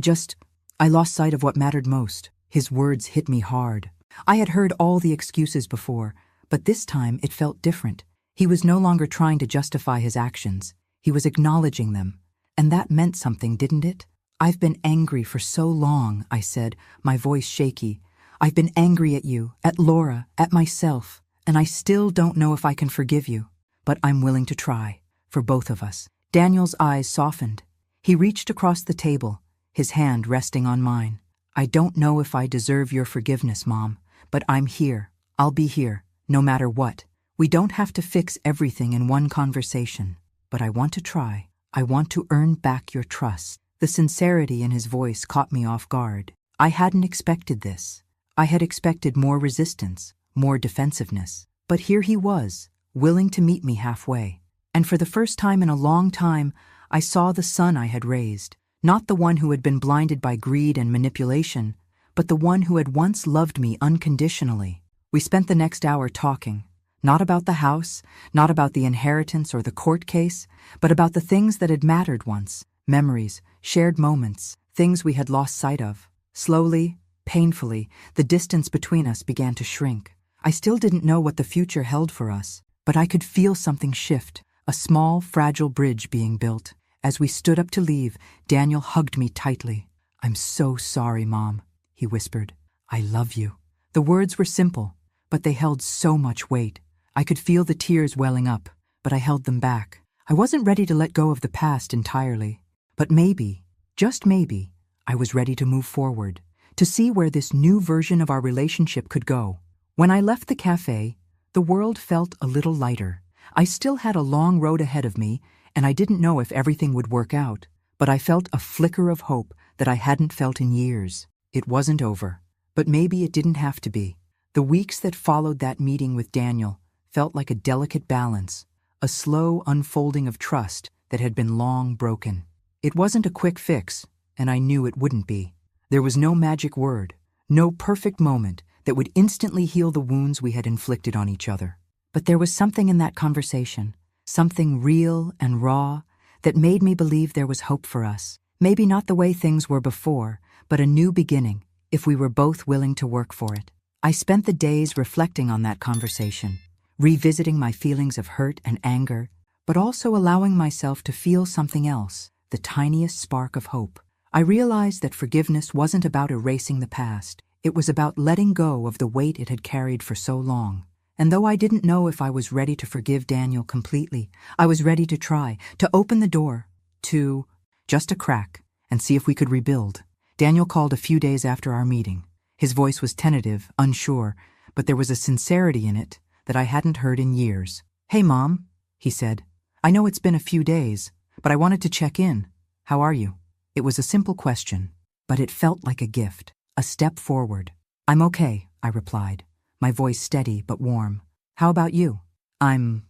I lost sight of what mattered most. His words hit me hard. I had heard all the excuses before, but this time it felt different. He was no longer trying to justify his actions. He was acknowledging them. And that meant something, didn't it? "I've been angry for so long," I said, my voice shaky. "I've been angry at you, at Laura, at myself, and I still don't know if I can forgive you. But I'm willing to try, for both of us." Daniel's eyes softened. He reached across the table, his hand resting on mine. "I don't know if I deserve your forgiveness, Mom, but I'm here. I'll be here, no matter what. We don't have to fix everything in one conversation, but I want to try. I want to earn back your trust." The sincerity in his voice caught me off guard. I hadn't expected this. I had expected more resistance, more defensiveness. But here he was, willing to meet me halfway. And for the first time in a long time, I saw the son I had raised. Not the one who had been blinded by greed and manipulation, but the one who had once loved me unconditionally. We spent the next hour talking. Not about the house, not about the inheritance or the court case, but about the things that had mattered once. Memories, shared moments, things we had lost sight of. Slowly, painfully, the distance between us began to shrink. I still didn't know what the future held for us, but I could feel something shift, a small, fragile bridge being built. As we stood up to leave, Daniel hugged me tightly. "I'm so sorry, Mom," he whispered. "I love you." The words were simple, but they held so much weight. I could feel the tears welling up, but I held them back. I wasn't ready to let go of the past entirely. But maybe, just maybe, I was ready to move forward, to see where this new version of our relationship could go. When I left the cafe, the world felt a little lighter. I still had a long road ahead of me, and I didn't know if everything would work out, but I felt a flicker of hope that I hadn't felt in years. It wasn't over, but maybe it didn't have to be. The weeks that followed that meeting with Daniel felt like a delicate balance, a slow unfolding of trust that had been long broken. It wasn't a quick fix, and I knew it wouldn't be. There was no magic word, no perfect moment that would instantly heal the wounds we had inflicted on each other. But there was something in that conversation, something real and raw, that made me believe there was hope for us. Maybe not the way things were before, but a new beginning, if we were both willing to work for it. I spent the days reflecting on that conversation, revisiting my feelings of hurt and anger, but also allowing myself to feel something else, the tiniest spark of hope. I realized that forgiveness wasn't about erasing the past. It was about letting go of the weight it had carried for so long. And though I didn't know if I was ready to forgive Daniel completely, I was ready to try, to open the door, to just a crack, and see if we could rebuild. Daniel called a few days after our meeting. His voice was tentative, unsure, but there was a sincerity in it that I hadn't heard in years. "Hey, Mom," he said. "I know it's been a few days, but I wanted to check in. How are you?" It was a simple question, but it felt like a gift, a step forward. "I'm okay," I replied, my voice steady but warm. "How about you?" I'm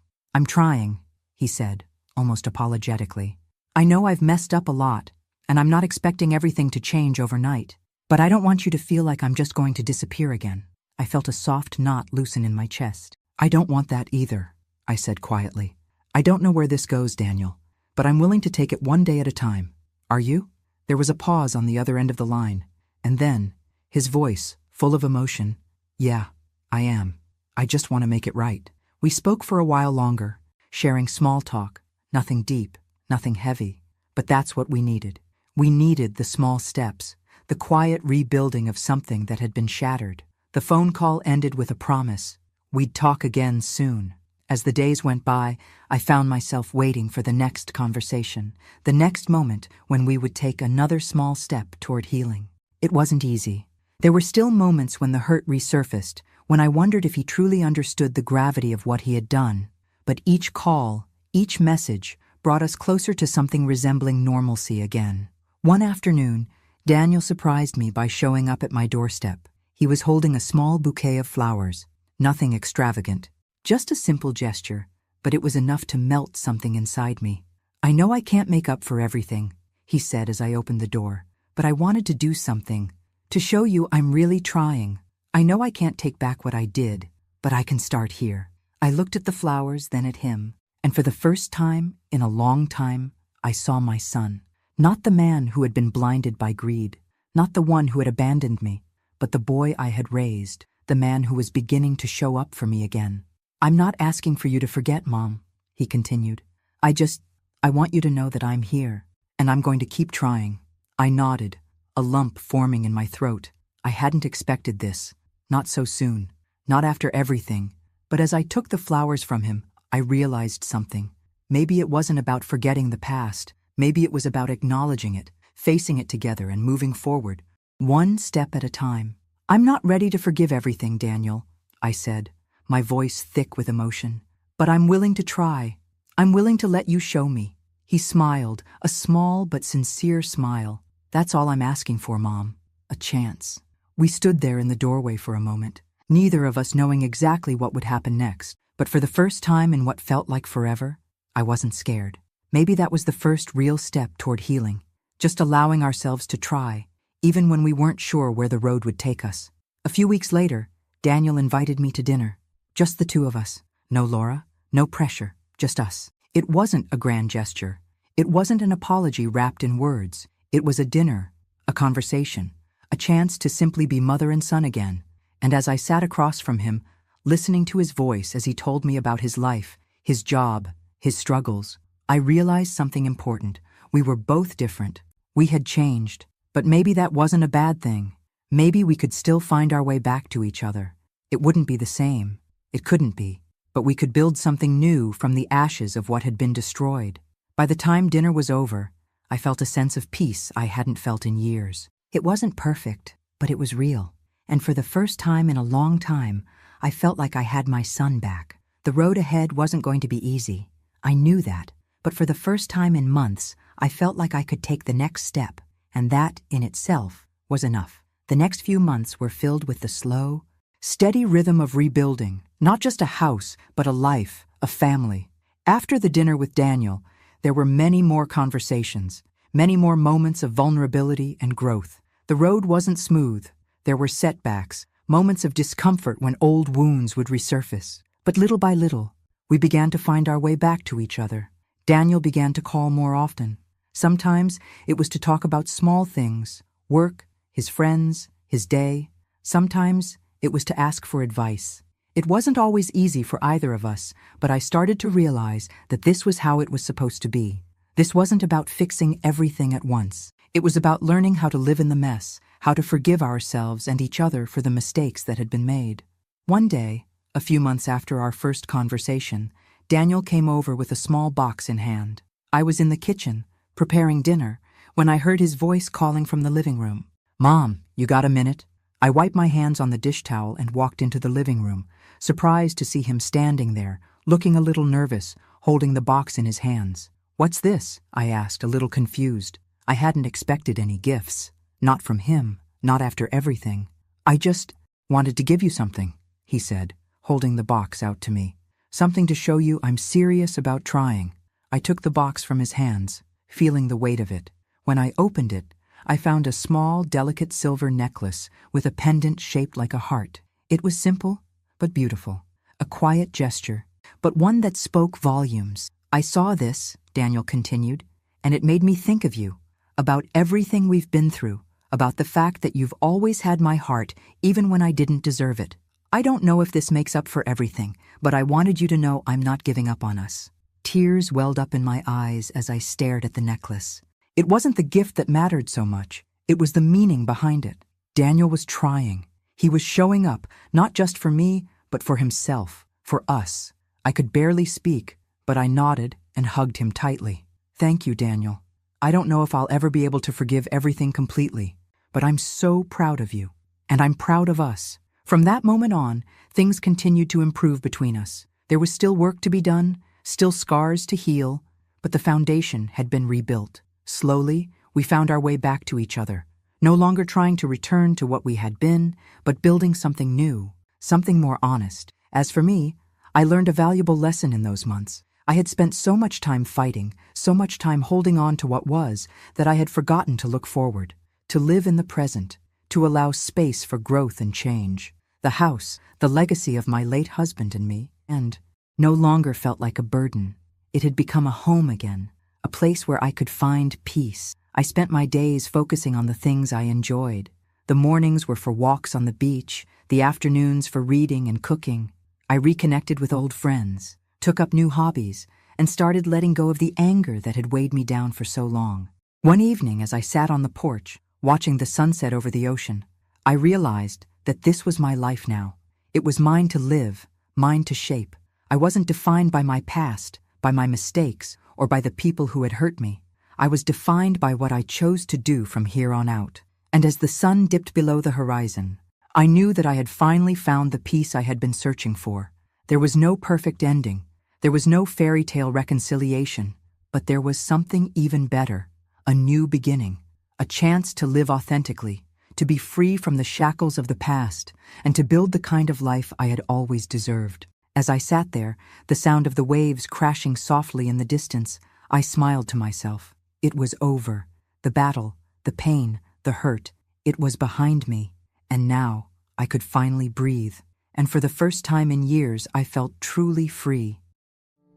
trying," he said, almost apologetically. "I know I've messed up a lot, and I'm not expecting everything to change overnight, but I don't want you to feel like I'm just going to disappear again." I felt a soft knot loosen in my chest. "I don't want that either," I said quietly. "I don't know where this goes, Daniel, but I'm willing to take it one day at a time. Are you?" There was a pause on the other end of the line, and then, his voice, full of emotion, "Yeah, I am. I just want to make it right." We spoke for a while longer, sharing small talk, nothing deep, nothing heavy, but that's what we needed. We needed the small steps, the quiet rebuilding of something that had been shattered. The phone call ended with a promise. We'd talk again soon. As the days went by, I found myself waiting for the next conversation, the next moment when we would take another small step toward healing. It wasn't easy. There were still moments when the hurt resurfaced, when I wondered if he truly understood the gravity of what he had done. But each call, each message, brought us closer to something resembling normalcy again. One afternoon, Daniel surprised me by showing up at my doorstep. He was holding a small bouquet of flowers, nothing extravagant, just a simple gesture, but it was enough to melt something inside me. "I know I can't make up for everything," he said as I opened the door, "but I wanted to do something, to show you I'm really trying. I know I can't take back what I did, but I can start here." I looked at the flowers, then at him, and for the first time in a long time, I saw my son. Not the man who had been blinded by greed, Not the one who had abandoned me, but the boy I had raised, the man who was beginning to show up for me again. "I'm not asking for you to forget, Mom," he continued. I want you to know that I'm here, and I'm going to keep trying." I nodded, a lump forming in my throat. I hadn't expected this. Not so soon. Not after everything. But as I took the flowers from him, I realized something. Maybe it wasn't about forgetting the past. Maybe it was about acknowledging it, facing it together and moving forward, one step at a time. "I'm not ready to forgive everything, Daniel," I said, my voice thick with emotion. "But I'm willing to try. I'm willing to let you show me." He smiled, a small but sincere smile. "That's all I'm asking for, Mom. A chance." We stood there in the doorway for a moment, neither of us knowing exactly what would happen next. But for the first time in what felt like forever, I wasn't scared. Maybe that was the first real step toward healing, just allowing ourselves to try, even when we weren't sure where the road would take us. A few weeks later, Daniel invited me to dinner. Just the two of us. No Laura, no pressure, just us. It wasn't a grand gesture. It wasn't an apology wrapped in words. It was a dinner, a conversation, a chance to simply be mother and son again. And as I sat across from him, listening to his voice as he told me about his life, his job, his struggles, I realized something important. We were both different. We had changed. But maybe that wasn't a bad thing. Maybe we could still find our way back to each other. It wouldn't be the same. It couldn't be. But we could build something new from the ashes of what had been destroyed. By the time dinner was over, I felt a sense of peace I hadn't felt in years. It wasn't perfect, but it was real. And for the first time in a long time, I felt like I had my son back. The road ahead wasn't going to be easy. I knew that. But for the first time in months, I felt like I could take the next step, and that, in itself, was enough. The next few months were filled with the slow, steady rhythm of rebuilding, not just a house, but a life, a family. After the dinner with Daniel, there were many more conversations, many more moments of vulnerability and growth. The road wasn't smooth. There were setbacks, moments of discomfort when old wounds would resurface. But little by little, we began to find our way back to each other. Daniel began to call more often. Sometimes it was to talk about small things, work, his friends, his day. Sometimes it was to ask for advice. It wasn't always easy for either of us, but I started to realize that this was how it was supposed to be. This wasn't about fixing everything at once. It was about learning how to live in the mess, how to forgive ourselves and each other for the mistakes that had been made. One day, a few months after our first conversation, Daniel came over with a small box in hand. I was in the kitchen, preparing dinner, when I heard his voice calling from the living room. "Mom, you got a minute?" I wiped my hands on the dish towel and walked into the living room, surprised to see him standing there, looking a little nervous, holding the box in his hands. "What's this?" I asked, a little confused. I hadn't expected any gifts. Not from him, not after everything. "I just wanted to give you something," he said, holding the box out to me. "Something to show you I'm serious about trying." I took the box from his hands, feeling the weight of it. When I opened it, I found a small, delicate silver necklace with a pendant shaped like a heart. It was simple, but beautiful. A quiet gesture, but one that spoke volumes. "I saw this," Daniel continued, "and it made me think of you, about everything we've been through, about the fact that you've always had my heart, even when I didn't deserve it. I don't know if this makes up for everything, but I wanted you to know I'm not giving up on us." Tears welled up in my eyes as I stared at the necklace. It wasn't the gift that mattered so much. It was the meaning behind it. Daniel was trying. He was showing up, not just for me, but for himself, for us. I could barely speak, but I nodded and hugged him tightly. "Thank you, Daniel. I don't know if I'll ever be able to forgive everything completely, but I'm so proud of you, and I'm proud of us." From that moment on, things continued to improve between us. There was still work to be done, still scars to heal, but the foundation had been rebuilt. Slowly, we found our way back to each other, no longer trying to return to what we had been, but building something new, something more honest. As for me, I learned a valuable lesson in those months. I had spent so much time fighting, so much time holding on to what was, that I had forgotten to look forward, to live in the present, to allow space for growth and change. The house, the legacy of my late husband and me, and no longer felt like a burden. It had become a home again, a place where I could find peace. I spent my days focusing on the things I enjoyed. The mornings were for walks on the beach, the afternoons for reading and cooking. I reconnected with old friends, took up new hobbies, and started letting go of the anger that had weighed me down for so long. One evening, as I sat on the porch, watching the sunset over the ocean, I realized that this was my life now. It was mine to live, mine to shape. I wasn't defined by my past, by my mistakes, or by the people who had hurt me. I was defined by what I chose to do from here on out. And as the sun dipped below the horizon, I knew that I had finally found the peace I had been searching for. There was no perfect ending. There was no fairy tale reconciliation. But there was something even better. A new beginning. A chance to live authentically, to be free from the shackles of the past, and to build the kind of life I had always deserved. As I sat there, the sound of the waves crashing softly in the distance, I smiled to myself. It was over. The battle, the pain, the hurt, it was behind me. And now I could finally breathe. And for the first time in years, I felt truly free.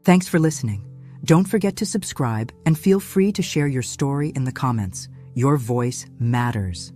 Thanks for listening. Don't forget to subscribe and feel free to share your story in the comments. Your voice matters.